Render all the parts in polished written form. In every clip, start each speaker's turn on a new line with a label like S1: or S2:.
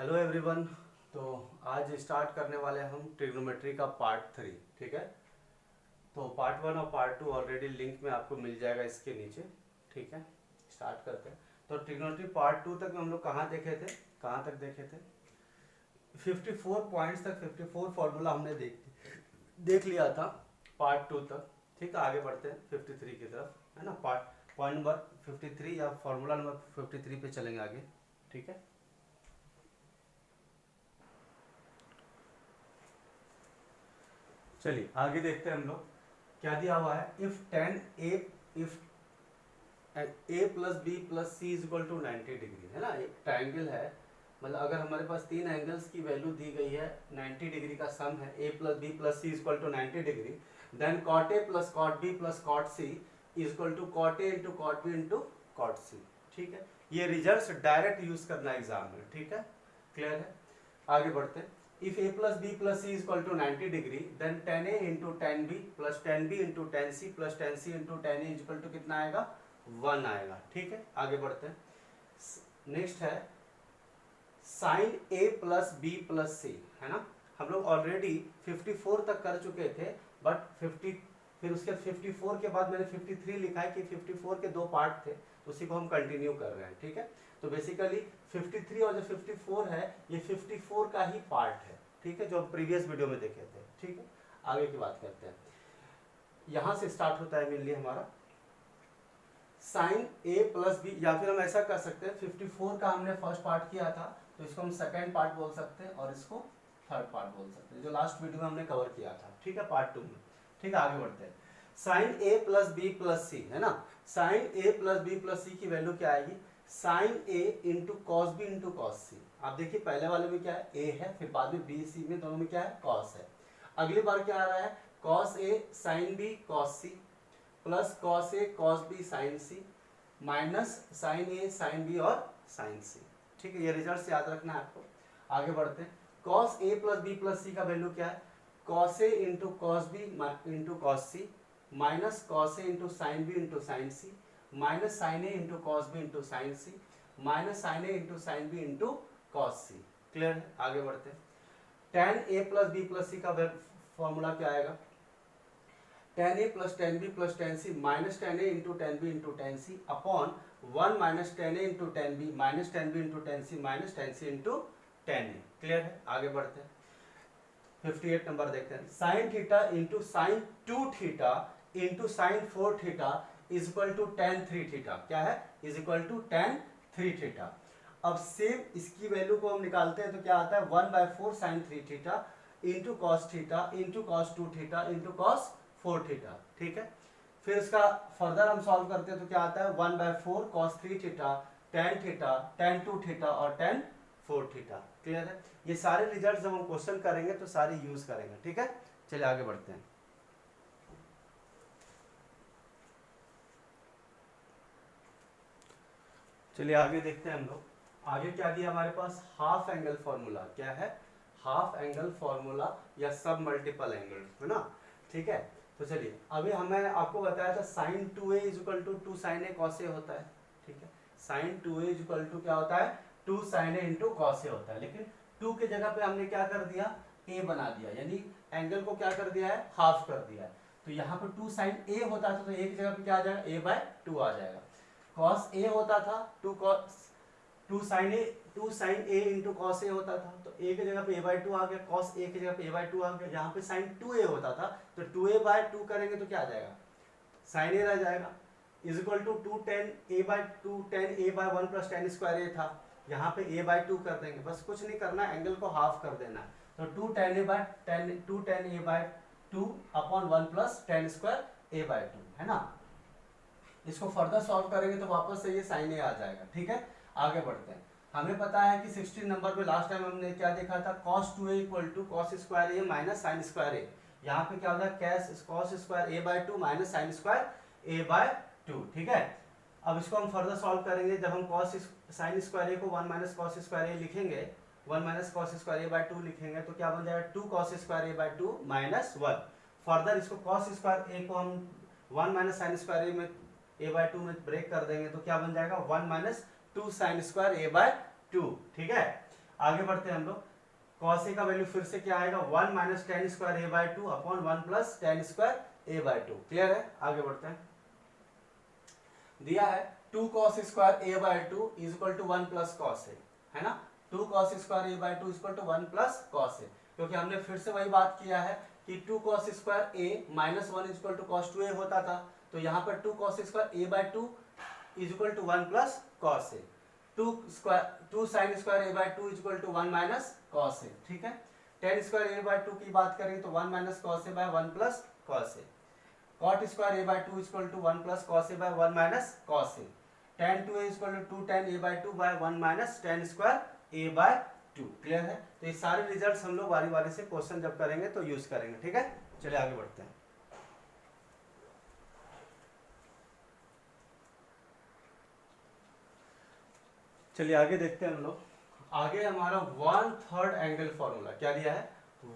S1: Hello everyone. तो आज start करने वाले हैं हम ट्रिग्नोमेट्री का पार्ट 3। ठीक है, तो पार्ट 1 और पार्ट 2 ऑलरेडी लिंक में आपको मिल जाएगा इसके नीचे। ठीक है, स्टार्ट करते हैं। तो ट्रिग्नोमेट्री पार्ट 2 तक में हम लोग कहाँ तक देखे थे 54 पॉइंट्स तक, 54 फॉर्मूला हमने देख लिया था पार्ट 2 तक। ठीक है, आगे बढ़ते हैं 53 की तरफ, है ना। पॉइंट नंबर 53 या फॉर्मूला नंबर 53 पे चलेंगे आगे। ठीक है, चलिए आगे देखते हैं हम लोग क्या दिया हुआ है। If A plus B plus C is equal to 90 degree, है ना। एक ट्राइंगल है, मतलब अगर हमारे पास तीन एंगल्स की वैल्यू दी गई है, 90 डिग्री का सम है, A plus B plus C is equal to 90 degree, then cot A plus cot B plus cot C is equal to cot A into cot B into cot C. ठीक है, ये result direct use करना exam में। ठीक है, clear है। आगे बढ़ते हैं। If a plus b plus c is equal to 90 degree, then tan a into tan b plus tan b into tan c plus tan c into tan a is equal to कितना आएगा 1 आएगा। ठीक है, आगे बढ़ते हैं। Next है sin a plus b plus c, है ना। हम लोग ऑलरेडी 54 तक कर चुके थे, बट 50 फिर उसके 54 के बाद मैंने 53 लिखा है कि 54 के दो पार्ट थे, तो उसी को हम कंटिन्यू कर रहे हैं। ठीक है, तो बेसिकली 53 और जो 54 है ये 54 का ही पार्ट है। ठीक है, जो हम प्रीवियस वीडियो में देखे थे। ठीक है, आगे की बात करते हैं। यहां से स्टार्ट होता है मेनली हमारा साइन ए प्लस बी, या फिर हम ऐसा कर सकते हैं 54 का हमने फर्स्ट पार्ट किया था, तो इसको हम सेकेंड पार्ट बोल सकते हैं और इसको थर्ड पार्ट बोल सकते हैं, जो लास्ट वीडियो में हमने कवर किया था। ठीक है, पार्ट 2 में। ठीक है, आगे बढ़ते हैं। Sine A plus B plus C, है ना। Sine A plus B plus C की वैल्यू क्या आएगी, sine A into cos B into cos C. आप देखिए पहले वाले में क्या है, ए है, फिर बाद में बी सी में दोनों में क्या है, कॉस है। अगली बार क्या आ रहा है, cos A sine B cos C plus cos A cos B sine C minus sine A sine B और साइन सी। ठीक है, ये रिजल्ट याद रखना है आपको। आगे बढ़ते हैं। Cos A plus B plus C का वैल्यू क्या है, cos A into cos B into cos C minus cos A into sine B into sine C minus sine A into cos B into sine C minus sine A into sine B into cos C. Clear है, आगे बढ़ते हैं। Tan A plus B plus C का formula क्या आएगा, tan A plus tan B plus ten C minus tan A into tan B into tan C upon 1 minus tan A into tan B minus tan B into tan C minus tan C into tan A. Clear है, आगे बढ़ते हैं। 58 number देखते हैं। Sine theta into sine 2 theta into sine 4 theta is equal to tan 3 theta. क्या है, is equal to tan 3 theta. अब same इसकी वैल्यू को हम निकालते हैं तो क्या आता है 1/4 sine 3 theta into cos theta into cos 2 theta into cos 4 theta. ठीक है, फिर इसका फर्दर हम सॉल्व करते हैं तो क्या आता है 1/4 कॉस 3 थीटा tan 2 थीटा और tan 4 थीटा। क्लियर है, ये सारे रिजल्ट जब हम क्वेश्चन करेंगे तो सारे यूज करेंगे। ठीक है, चलिए आगे बढ़ते हैं। चलिए आगे देखते हैं हम लोग। आगे क्या दिया हमारे पास, हाफ एंगल फॉर्मूला। क्या है, हाफ एंगल फॉर्मूला या सब मल्टीपल एंगल, है ना। ठीक है, तो चलिए अभी हमें आपको बताया था sine 2a is equal to 2 sine A cos A होता है। ठीक है, sign 2a is equal to क्या होता है, 2 sine A into cos A होता है, लेकिन 2 के जगह पे हमने क्या कर दिया, a बना दिया, यानी एंगल को क्या कर दिया है, हाफ कर दिया है। तो यहाँ पर 2 साइन ए होता था तो a की जगह पे क्या आ जाएगा, a/2 आ जाएगा। कॉस ए होता था 2 sine A into cos A होता था, तो ए की जगह पे a/2 आ गया, कॉस ए की जगह पे a/2 आ गया। यहाँ पे साइन 2a होता था तो 2a/2 करेंगे तो क्या आ जाएगा, साइन ए रह जाएगा, is equal to 2 tan a/2 tan a/1 plus tan square A था, यहाँ पे a/2 कर देंगे, बस कुछ नहीं करना, एंगल को हाफ कर देना है। तो 2 tan a/2 upon 1 plus tan square a/2, है ना। इसको फर्दर सॉल्व करेंगे तो वापस से ये साइन ए आ जाएगा। ठीक है, आगे बढ़ते हैं। हमें पता है कि 16 नंबर में लास्ट टाइम हमने क्या देखा था, cos 2a equal to cos square A minus sine square A. यहाँ पे क्या होता है, cos square a/2 minus sine square a/2। ठीक है, अब इसको हम फर्दर सॉल्व करेंगे। जब हम कॉस साइन स्क्वायर ए को 1 माइनस कॉस स्क्वायर ए लिखेंगे, 1 माइनस कॉस स्क्वायर a/2 लिखेंगे तो क्या बन जाएगा 2 cos square a/2 minus 1। Further इसको कॉस स्क्वायर ए को हम 1 माइनस साइन स्क्वायर ए में a/2 में ब्रेक कर देंगे तो क्या बन जाएगा 1 माइनस 2 साइन स्क्वायर a/2। ठीक है, आगे बढ़ते हैं हम लोग। कॉस ए का वैल्यू फिर से क्या आएगा, 1 minus tan square A by two upon 1 plus tan square A by two. Clear है, आगे बढ़ते हैं। दिया है 2 cos square A by two is equal to 1 plus cos A, है ना। 2 cos square A by two is equal to 1 plus cos A, क्योंकि हमने फिर से वही बात किया है कि 2 cos square A minus 1 is equal to cos 2a होता था, तो यहाँ पर 2 cos square A by two is equal to 1 plus cos A. 2 sine square A by two is equal to 1 minus cos A, ठीक है। Tan square A by two की बात करें तो 1 minus cos A by 1 plus cos A. Cot square A by two is equal to 1 plus cos A by 1 minus cos A. tan 2a is equal to 2 tan a by two by 1 minus tan square A by two. Clear है, तो ये सारे results हम लोग बारी बारी से question जब करेंगे तो यूज करेंगे, ठीक है। चलिए आगे बढ़ते हैं। चलिए आगे देखते हैं हम लोग। आगे हमारा 1/3 एंगल फॉर्मूला क्या दिया है,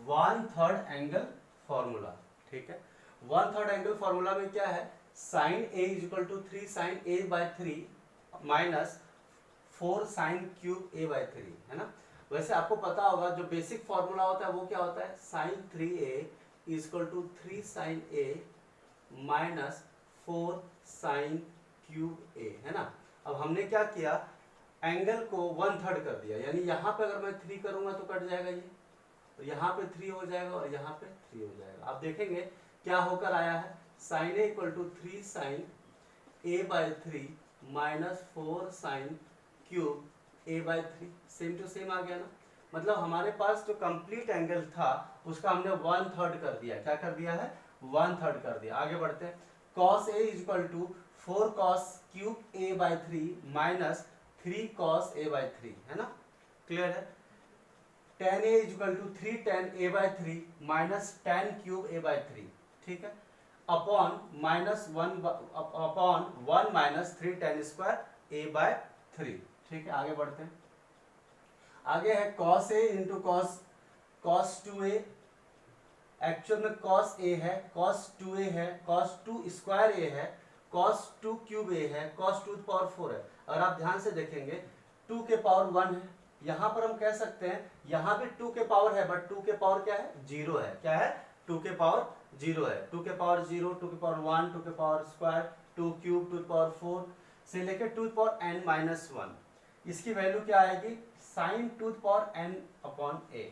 S1: 1/3 एंगल फॉर्मूला, ठीक है। 1/3 एंगल फॉर्मूला में क्या है, sine A is equal to 3 sine A by 3 minus 4 sine cube A by 3, है ना। वैसे आपको पता होगा जो बेसिक फॉर्मूला होता है वो क्या होता है, sine 3a is equal to 3 sine A minus 4 sine cube A, है ना। अब हमने क्या किया, एंगल को 1/3 कर दिया, यानी यहाँ पे अगर मैं 3 करूंगा तो कट जाएगा ये, तो यहाँ पे 3 हो जाएगा और यहाँ पे 3 हो जाएगा। आप देखेंगे क्या होकर आया है, sine A equal to 3 sine A by 3 minus 4 sine cube A by 3, same to same आ गया ना। मतलब हमारे पास जो कंप्लीट एंगल था उसका हमने 1/3 कर दिया। क्या कर दिया है, 1/3 कर दिया। आगे बढ़ते हैं। Cos A is equal to 4 cos cube A by 3 minus 3 cos A by 3, है ना। क्लियर है। tan a is equal to 3 tan a by 3 minus tan cube A by 3, ठीक है, upon minus 1 minus 3 tan square A by 3, ठीक है। आगे बढ़ते हैं। आगे है cos a into cos 2a, actual में cos a है, cos 2a है, cos 2 स्क्वायर a है, cos 2 क्यूब a है, cos 2 पावर 4 है। अगर आप ध्यान से देखेंगे 2 के पावर 1 है, यहाँ पर हम कह सकते हैं यहाँ भी 2 के पावर है, बट 2 के पावर क्या है, 0 है। क्या है, 2 के पावर 0 है। 2 के पावर 0, 2 के पावर 1, 2 के पावर स्क्वायर, 2 क्यूब, 2 पावर 4 से लेकर 2 पावर n माइनस 1, इसकी वैल्यू क्या आएगी, sine 2 power n upon a,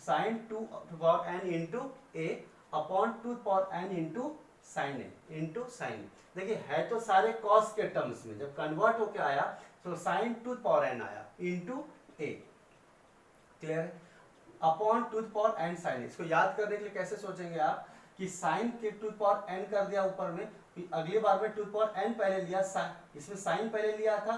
S1: sine 2 power n into a upon 2 power n into sine A into sine. देखिए है तो सारे कॉस के टर्म्स में, जब कन्वर्ट होके आया तो साइन 2 पावर n आया इंटू a। क्लियर है, अपॉन 2 पावर n साइन। इसको याद करने के लिए कैसे सोचेंगे आप कि साइन के 2 पावर n कर दिया ऊपर में, अगली बार में 2 पावर n पहले लिया, इसमें साइन पहले लिया था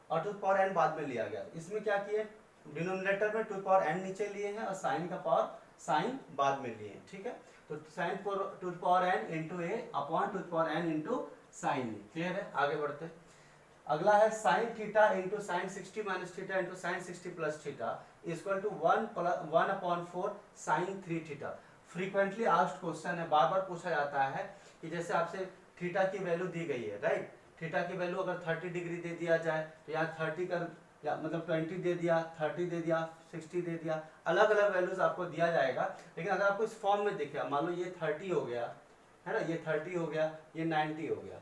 S1: और 2 पावर n बाद में लिया गया। इसमें क्या किए, डिनोमिनेटर में 2 पावर n नीचे लिए हैं और साइन का पावर साइन बाद में लिए हैं, ठीक है। तो sine 2 power n into A upon 2 power n into sine A. Clear है, आगे बढ़ते हैं। अगला है sine theta into sine 60 minus theta into sine 60 plus theta equal to 1 upon 4 sine 3 theta. Frequently asked question है, बार बार पूछा जाता है कि जैसे आपसे थीटा की वैल्यू दी गई है, राइट। थीटा की वैल्यू अगर 30 डिग्री दे दिया जाए तो यहाँ 30 कर या मतलब 20 दे दिया, 30 दे दिया, 60 दे दिया, अलग अलग वैल्यूज आपको दिया जाएगा। लेकिन अगर आपको इस फॉर्म में दिखे, मान लो ये 30 हो गया, है ना, ये 30 हो गया, ये 90 हो गया,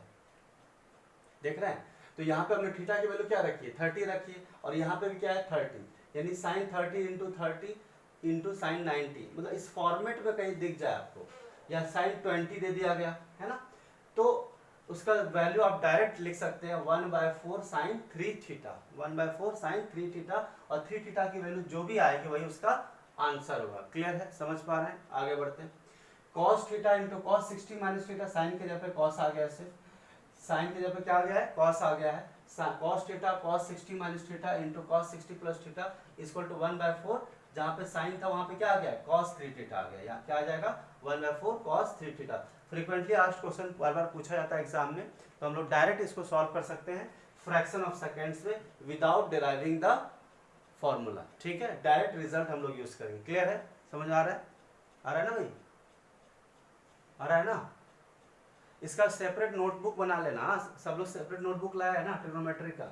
S1: देख रहे हैं। तो यहाँ पे हमने थीटा की वैल्यू क्या रखी है, 30 रखी है, और यहाँ पे भी क्या है 30, यानी साइन 30 इंटू 30 इंटू साइन 90, मतलब इस फॉर्मेट में कहीं दिख जाए आपको, या साइन 20 दे दिया गया, है ना, तो उसका वैल्यू आप डायरेक्ट लिख सकते हैं 1/4 साइन 3 थीटा, 1/4 साइन 3 थीटा, और 3 थीटा की वैल्यू जो भी आएगी वही उसका आंसर होगा। क्लियर है, समझ पा रहे हैं, आगे बढ़ते हैं। Cos theta into cos 60 minus theta, sine के जगह पे कॉस आ गया, सिर्फ साइन के जगह पे क्या आ गया है, कॉस आ गया है। Cos theta cos 60 minus theta into cos 60 plus theta equal to 1/4, जहाँ पे साइन था वहाँ पे क्या आ गया, कॉस 3 थीटा आ गया, यहाँ क्या आ जाएगा 1/4 cos 3 theta. Frequently asked question बार बार पूछा जाता है एग्जाम में, तो हम लोग डायरेक्ट इसको सॉल्व कर सकते हैं फ्रैक्शन ऑफ सेकेंड्स में विदाउट डिराइविंग द फॉर्मूला, ठीक है। डायरेक्ट रिजल्ट हम लोग यूज करेंगे। क्लियर है, समझ आ रहा है, आ रहा है ना भाई, आ रहा है ना। इसका सेपरेट नोटबुक बना लेना, सब लोग सेपरेट नोटबुक लाया है ना ट्रिग्नोमेट्री का,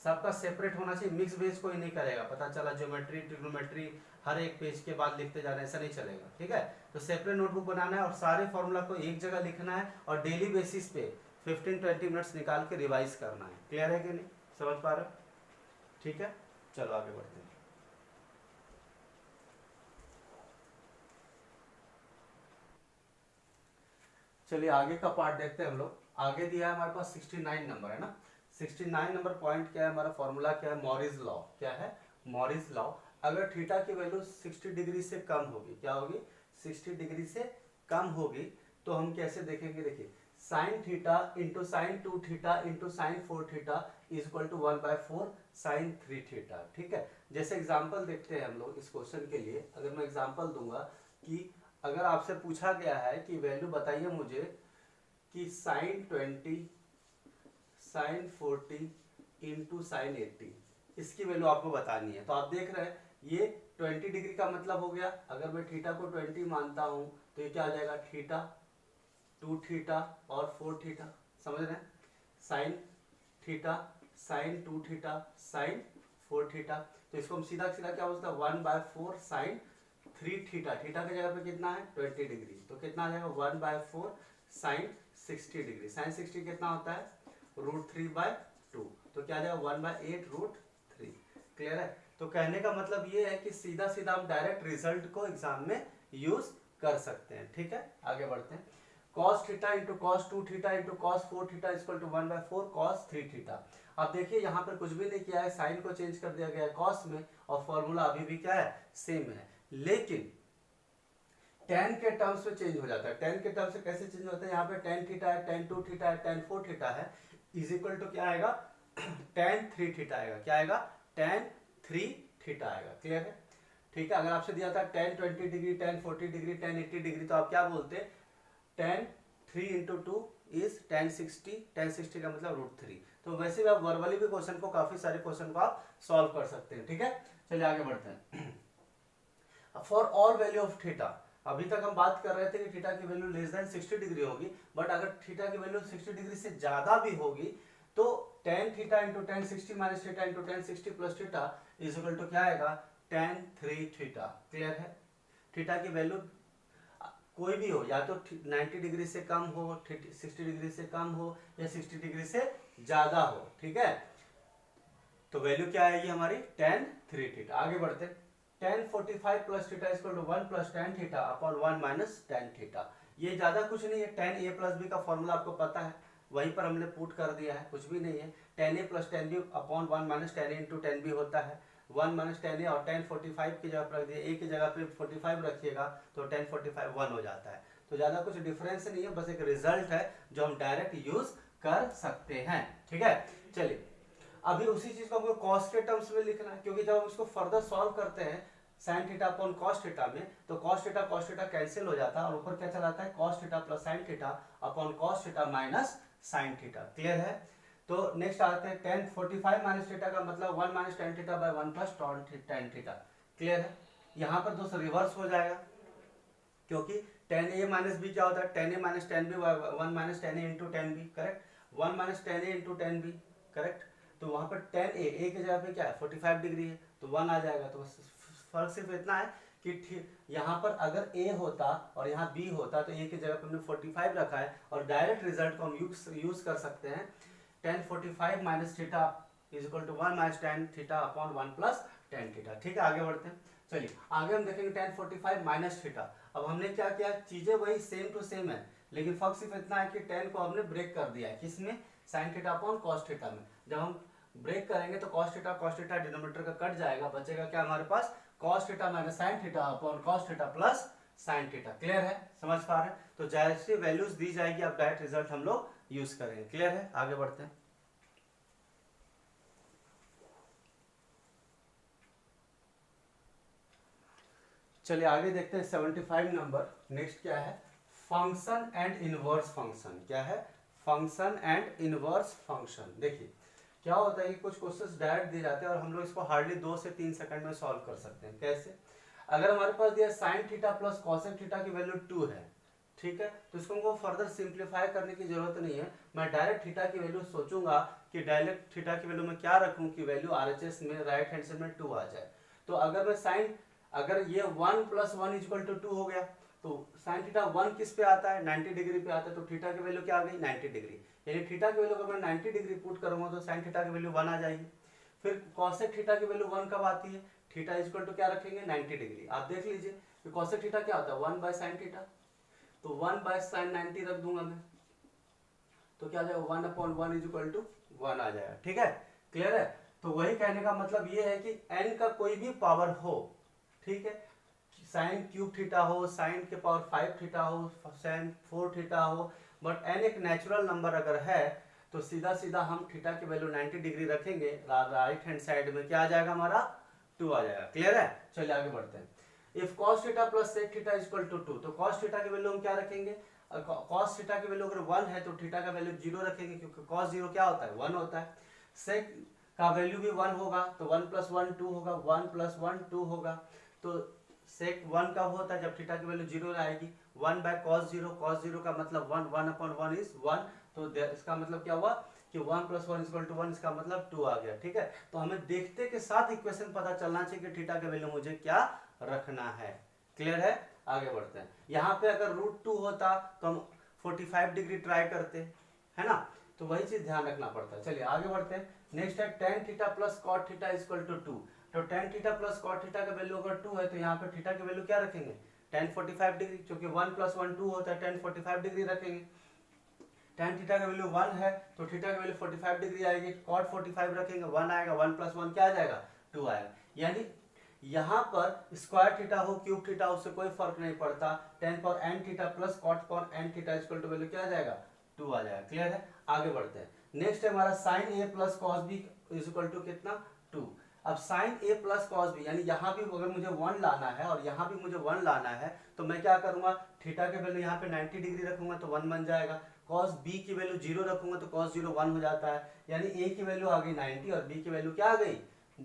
S1: सबका सेपरेट होना चाहिए, मिक्स बेस कोई नहीं करेगा, पता चला ज्योमेट्री ट्रिग्नोमेट्री हर एक पेज के बाद लिखते जा रहे हैं, ऐसा नहीं चलेगा, ठीक है। तो सेपरेट नोटबुक बनाना है और सारे फॉर्मूला को एक जगह लिखना है और डेली बेसिस पे 15-20 मिनट्स निकाल के रिवाइज करना है। क्लियर है कि नहीं, समझ पा रहे हो? ठीक है, चलो आगे बढ़ते हैं। चलिए आगे का पार्ट देखते हैं हम लोग। आगे दिया है हमारे पास 69 नंबर है ना। 69 नंबर पॉइंट क्या है, हमारा फॉर्मूला क्या है, मॉरिस लॉ। क्या है, मॉरिस लॉ। अगर थीटा की वैल्यू 60 डिग्री से कम होगी, क्या होगी, 60 डिग्री से कम होगी, तो हम कैसे देखेंगे, देखिए sine theta into sine 2 theta into sine 4 theta is equal to 1/4 sine 3 theta. ठीक है, जैसे एग्जांपल देखते हैं हम लोग इस क्वेश्चन के लिए। अगर मैं एग्जांपल दूंगा कि अगर आपसे पूछा गया है कि वैल्यू बताइए मुझे कि साइन 20 साइन 40 इंटू साइन 80, इसकी वैल्यू आपको बतानी है। तो आप देख रहे हैं ये 20 डिग्री का मतलब हो गया, अगर मैं थीटा को 20 मानता हूं तो ये क्या आ जाएगा, थीटा 2 थीटा और 4 थीटा, समझ रहे हैं, sine theta sine 2 theta sine 4 theta. तो इसको हम सीधा सीधा क्या बोलते हैं, 1/4 साइन 3 थीटा। थीटा की जगह पे कितना है 20 डिग्री, तो कितना आ जाएगा 1/4 साइन 60 डिग्री। साइन 60 कितना होता है, √3/2, तो क्या आ जाएगा 1/8 √3। क्लियर है। तो कहने का मतलब ये है कि सीधा सीधा हम डायरेक्ट रिजल्ट को एग्जाम में यूज कर सकते हैं। ठीक है, आगे बढ़ते हैं। cos theta into cos 2 theta into cos 4 theta equal to 1/4 cos 3 theta. अब देखिए यहाँ पर कुछ भी नहीं किया है, साइन को चेंज कर दिया गया है cos में और फॉर्मूला अभी भी क्या है, सेम है, लेकिन tan के टर्म्स में चेंज हो जाता है। tan के टर्म्स से कैसे चेंज होता है, यहाँ पे tan थीटा है, tan 2 थीटा है, tan 4 थीटा है, इज इक्वल टू क्या आएगा tan 3 थीटा आएगा। क्या आएगा, tan 3 थीटा आएगा। क्लियर है। ठीक है, अगर आपसे दिया था tan 20 degree, tan 40 degree, tan 80 degree, तो आप क्या बोलते, tan 3 into 2 is tan 60, tan 60 का मतलब √3। तो वैसे भी आप वर्बली भी क्वेश्चन को, काफी सारे क्वेश्चन को आप सॉल्व कर सकते हैं। ठीक है, चलिए आगे बढ़ते हैं। For all value of theta, अभी तक हम बात कर रहे थे कि थीटा की वैल्यू लेस देन 60 डिग्री होगी, बट अगर थीटा की वैल्यू 60 डिग्री से ज्यादा भी होगी तो tan theta into tan 60 minus theta into tan 60 plus theta is equal to क्या आएगा, tan 3 थीटा। क्लियर है। थीटा की वैल्यू कोई भी हो, या तो 90 डिग्री से कम हो, 60 डिग्री से कम हो, या 60 डिग्री से ज्यादा हो। ठीक है, तो वैल्यू क्या आएगी हमारी, tan 3 थीटा। आगे बढ़ते हैं। tan 45 plus theta equal to 1 plus tan theta upon 1 minus tan theta. ये ज्यादा कुछ नहीं है, tan a प्लस बी का फॉर्मूला आपको पता है, वहीं पर हमने पुट कर दिया है, कुछ भी नहीं है। tan a plus tan b upon 1 minus tan a into tan b होता है। 1 माइनस tan a और tan 45 की जगह पर रख दिए, a की जगह पे 45 रखिएगा तो tan 45 1 हो जाता है। तो ज्यादा कुछ डिफरेंस नहीं है, बस एक रिजल्ट है जो हम डायरेक्ट यूज कर सकते हैं। ठीक है, चलिए अभी उसी चीज को हमको कॉस के टर्म्स में लिखना है, क्योंकि जब हम इसको फर्दर सॉल्व करते हैं sine theta upon cos theta में, तो कॉस थीटा कैंसिल हो जाता है और ऊपर क्या चला आता है, cos theta plus sine theta upon cos theta minus sine theta. Clear है। तो नेक्स्ट आते हैं tan 45 माइनस थीटा का मतलब 1 minus tan theta by 1 plus tan theta. Clear है। यहाँ पर दोस्तों रिवर्स हो जाएगा, क्योंकि tan a माइनस बी क्या होता है, tan a minus tan b 1 minus tan a into tan b, correct, 1 minus tan a into tan b, correct. तो वहां पर tan a की जगह पे क्या है 45 डिग्री है, तो 1 आ जाएगा। तो फर्क सिर्फ इतना है कि यहाँ पर अगर a होता और यहाँ b होता तो a की जगह पर हमने 45 रखा है, और डायरेक्ट रिजल्ट को हम यूज कर सकते हैं tan 45 minus theta is equal to 1 minus tan theta upon 1 plus tan theta. ठीक है, आगे बढ़ते हैं। चलिए आगे हम देखेंगे tan 45 माइनस थीटा। अब हमने क्या किया, चीजें वही सेम टू सेम है, लेकिन फर्क सिर्फ इतना है कि tan को हमने ब्रेक कर दिया है, किसमें, sine theta upon cos theta में। जब हम ब्रेक करेंगे तो cos थीटा डिनोमिनेटर का कट जाएगा, बचेगा क्या हमारे पास, cos theta minus sine theta upon cos theta plus sine theta. Clear है, समझ पा रहे हैं। तो जैसे वैल्यूज दी जाएगी अब डायरेक्ट रिजल्ट हम लोग यूज करेंगे। क्लियर है, आगे बढ़ते हैं। चलिए आगे देखते हैं 75 नंबर। नेक्स्ट क्या है, फंक्शन एंड इनवर्स फंक्शन। क्या है, फंक्शन एंड इनवर्स फंक्शन। देखिए क्या होता है कि कुछ क्वेश्चंस डायरेक्ट दिए जाते हैं और हम लोग इसको हार्डली 2 से 3 सेकंड में सॉल्व कर सकते हैं। कैसे, अगर हमारे पास दिया sine theta plus cosec theta की वैल्यू 2 है, ठीक है। तो इसको हमको फर्दर सिंप्लीफाई करने की जरूरत नहीं है, मैं डायरेक्ट थीटा की वैल्यू सोचूंगा कि डायरेक्ट थीटा की वैल्यू में क्या रखूं कि वैल्यू आरएचएस में राइट हैंड साइड में 2 आ जाए। तो अगर मैं साइन, अगर ये 1 + 1 = 2 हो गया, तो साइन थीटा 1 किस पे आता है, 90 डिग्री पे आता है, तो थीटा की वैल्यू क्या आ गई, 90 डिग्री। यानी थीटा की वैल्यू अगर मैं 90 डिग्री पुट करूंगा तो साइन थीटा की वैल्यू 1 आ जाएगी। फिर कॉसेक थीटा की वैल्यू 1 कब आती है, थीटा इक्वल टू क्या रखेंगे, 90 डिग्री। आप देख लीजिए कि कॉसेक थीटा क्या होता है, 1/sin थीटा, तो 1/sin 90 रख दूंगा मैं, तो क्या आ जाएगा, 1/1 = 1 आ जाएगा। ठीक है, क्लियर है। तो वही कहने का मतलब ये है कि n का कोई भी पावर हो, ठीक है, साइन क्यूब थीटा हो, साइन के पावर 5 थीटा हो, साइन 4 थीटा हो, बट n एक नेचुरल नंबर अगर है तो सीधा सीधा हम थीटा की वैल्यू 90 डिग्री रखेंगे, राइट हैंड साइड में क्या आ जाएगा हमारा, 2 आ जाएगा। क्लियर है, चलिए आगे बढ़ते हैं। If cos theta plus sec theta equal to 2, तो cos थीटा की वैल्यू हम क्या रखेंगे, cos थीटा की वैल्यू अगर 1 है तो थीटा का वैल्यू 0 रखेंगे, क्योंकि cos 0 क्या होता है, 1 होता है। sec का वैल्यू भी 1 होगा, तो 1 + 1 2 होगा, 1 + 1 2 होगा। तो sec 1 कब होता है, जब थीटा की वैल्यू 0 आएगी। 1/cos 0, cos 0 का मतलब 1, 1/1 इज 1, तो इसका मतलब क्या हुआ कि 1 + 1 = 1, इसका मतलब 2 आ गया। ठीक है, तो हमें देखते के साथ इक्वेशन पता चलना चाहिए कि थीटा का वैल्यू मुझे क्या रखना है। क्लियर है, आगे बढ़ते हैं। यहाँ पे अगर √2 होता तो हम 45 डिग्री ट्राई करते, है ना, तो वही चीज ध्यान रखना पड़ता है। चलिए आगे बढ़ते हैं। नेक्स्ट है tan theta plus cot theta equal to 2। तो tan theta plus cot theta का वैल्यू अगर 2 है तो यहाँ पे थीटा की वैल्यू क्या रखेंगे, tan 45 डिग्री, क्योंकि 1 + 1 2 होता है, tan 45 डिग्री रखेंगे। tan थीटा का वैल्यू 1 है तो थीटा की वैल्यू 45 डिग्री आएगी, cot 45 रखेंगे, 1 आएगा, 1 + 1 क्या आ जाएगा, 2 आएगा। यानी यहाँ पर स्क्वायर थीटा हो क्यूब थीटा उससे कोई फर्क नहीं पड़ता, tan power n theta plus cot power n theta equal to value क्या आ जाएगा, 2 आ जाएगा। क्लियर है, आगे बढ़ते हैं। नेक्स्ट है हमारा sin a plus cos b equal to कितना, 2। अब sin a plus cos b, यानी यहाँ भी अगर मुझे 1 लाना है और यहाँ भी मुझे 1 लाना है, तो मैं क्या करूंगा, थीटा के वैल्यू यहाँ पे 90 डिग्री रखूंगा तो 1 बन जाएगा, cos b की वैल्यू 0 रखूंगा तो cos 0 1 हो जाता है, यानी a की वैल्यू आ गई 90 और b की वैल्यू क्या आ गई,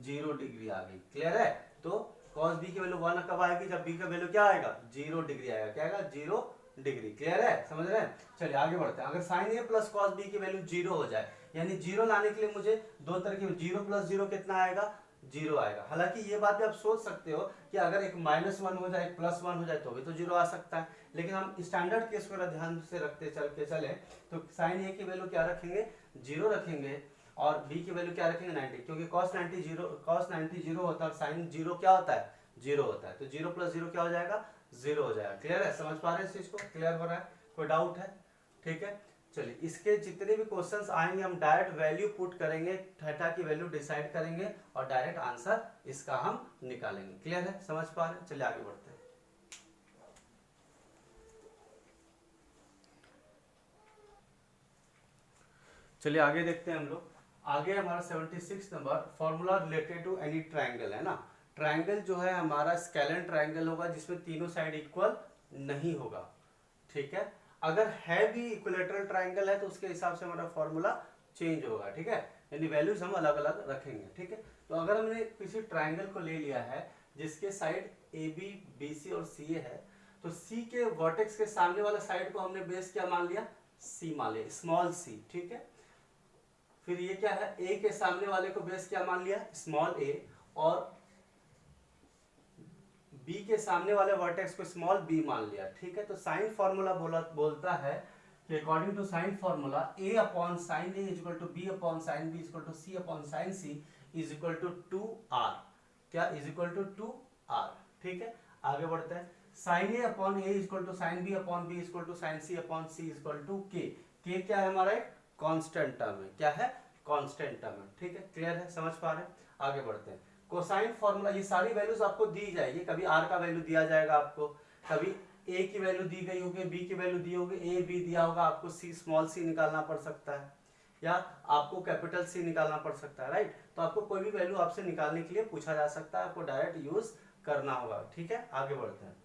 S1: 0 डिग्री आ गई। क्लियर है, तो cos b की वैल्यू 1 कब आएगी, जब b का वैल्यू क्या आएगा, 0 डिग्री आएगा, क्या आएगा, 0 डिग्री। क्लियर है, समझ रहे हैं। चलिए आगे बढ़ते हैं। अगर sin a plus cos b की वैल्यू 0 हो जाए, यानी 0 लाने के लिए मुझे दो तरह की 0 + 0 कितना आएगा, 0 आएगा। हालांकि ये बात भी आप सोच सकते हो कि अगर एक -1 हो जाए, एक +1 हो जाए तो भी तो 0 आ सकता है, लेकिन हम स्टैंडर्ड केस को ध्यान से रखते चले तो sin a की वैल्यू क्या रखेंगे, 0 रखेंगे, और b की वैल्यू क्या रखेंगे, 90, क्योंकि cos 90 0 होता है और sin 0 क्या होता है, 0 होता है, तो 0 + 0 क्या हो जाएगा, 0 हो जाएगा। क्लियर है, समझ पा रहे हैं इस चीज को, क्लियर हो रहा है, कोई डाउट है, ठीक है। चलिए इसके जितने भी क्वेश्चंस आएंगे हम डायरेक्ट वैल्यू पुट करेंगे, थीटा की वैल्यू डिसाइड करेंगे और डायरेक्ट आंसर इसका हम निकालेंगे। क्लियर है, समझ पा रहे हैं, चलिए आगे बढ़ते हैं। चलिए आगे देखते हैं हम लोग। आगे हमारा 76 number, formula related to any triangle है ना। ट्राइंगल जो है हमारा स्केलेन ट्राइंगल होगा जिसमें तीनों साइड इक्वल नहीं होगा, ठीक है। अगर है भी इक्विलेटरल ट्राइंगल है तो उसके हिसाब से हमारा फॉर्मूला चेंज होगा, ठीक है, यानी वैल्यूज हम अलग अलग रखेंगे, ठीक है। तो अगर हमने किसी ट्राइंगल को ले लिया है जिसके side A B B C और सी ए है, तो सी के वर्टेक्स के सामने वाला साइड को हमने बेस क्या मान लिया, सी मान लिया, स्मॉल सी, ठीक है। फिर ये क्या है, ए के सामने वाले को बेस क्या मान लिया, स्मॉल ए, और बी के सामने वाले वर्टेक्स को स्मॉल बी मान लिया, ठीक है। तो साइन फॉर्मूला बोलता है कि according to sine formula a/sin a = b/sin b = c/sin c = 2r, क्या =2r, ठीक है। आगे बढ़ते हैं। sin a/a = sin b/b = sin c/c = k। k क्या है, हमारा एक कांस्टेंट टर्म है, क्या है, कांस्टेंट टर्म है, ठीक है। क्लियर है, समझ पा रहे हैं, आगे बढ़ते हैं। कोसाइन फॉर्मूला, ये सारी वैल्यूज आपको दी जाएगी, कभी आर का वैल्यू दिया जाएगा आपको, कभी ए की वैल्यू दी गई होगी, बी की वैल्यू दी होगी, ए बी दिया होगा, आपको सी स्मॉल सी निकालना पड़ सकता है या आपको कैपिटल सी निकालना पड़ सकता है, राइट। तो आपको कोई भी वैल्यू आपसे निकालने के लिए पूछा जा सकता है, आपको डायरेक्ट यूज करना होगा, ठीक है। आगे बढ़ते हैं।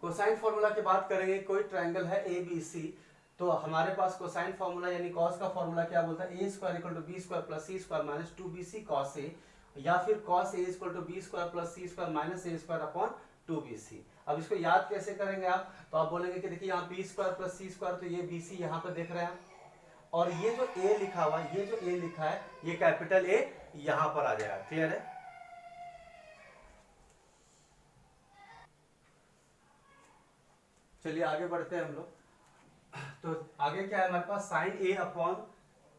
S1: कोसाइन फॉर्मूला की बात करेंगे, कोई ट्राइंगल है ए बी सी, तो हमारे पास कोसाइन फॉर्मूला यानी कॉस का फॉर्मूला क्या बोलता है, a² = b² + c² - 2bc cos a, या फिर cos a = b² + c² - a² / 2bc। अब इसको याद कैसे करेंगे आप, तो आप बोलेंगे कि देखिए यहाँ B square plus C square, तो ये बी सी यहाँ पर देख रहे हैं, और ये जो ए लिखा हुआ है, ये जो ए लिखा है, ये कैपिटल ए यहां पर आ जाएगा। क्लियर है? चलिए आगे बढ़ते हैं हम लोग। तो आगे क्या है हमारे पास, sine A upon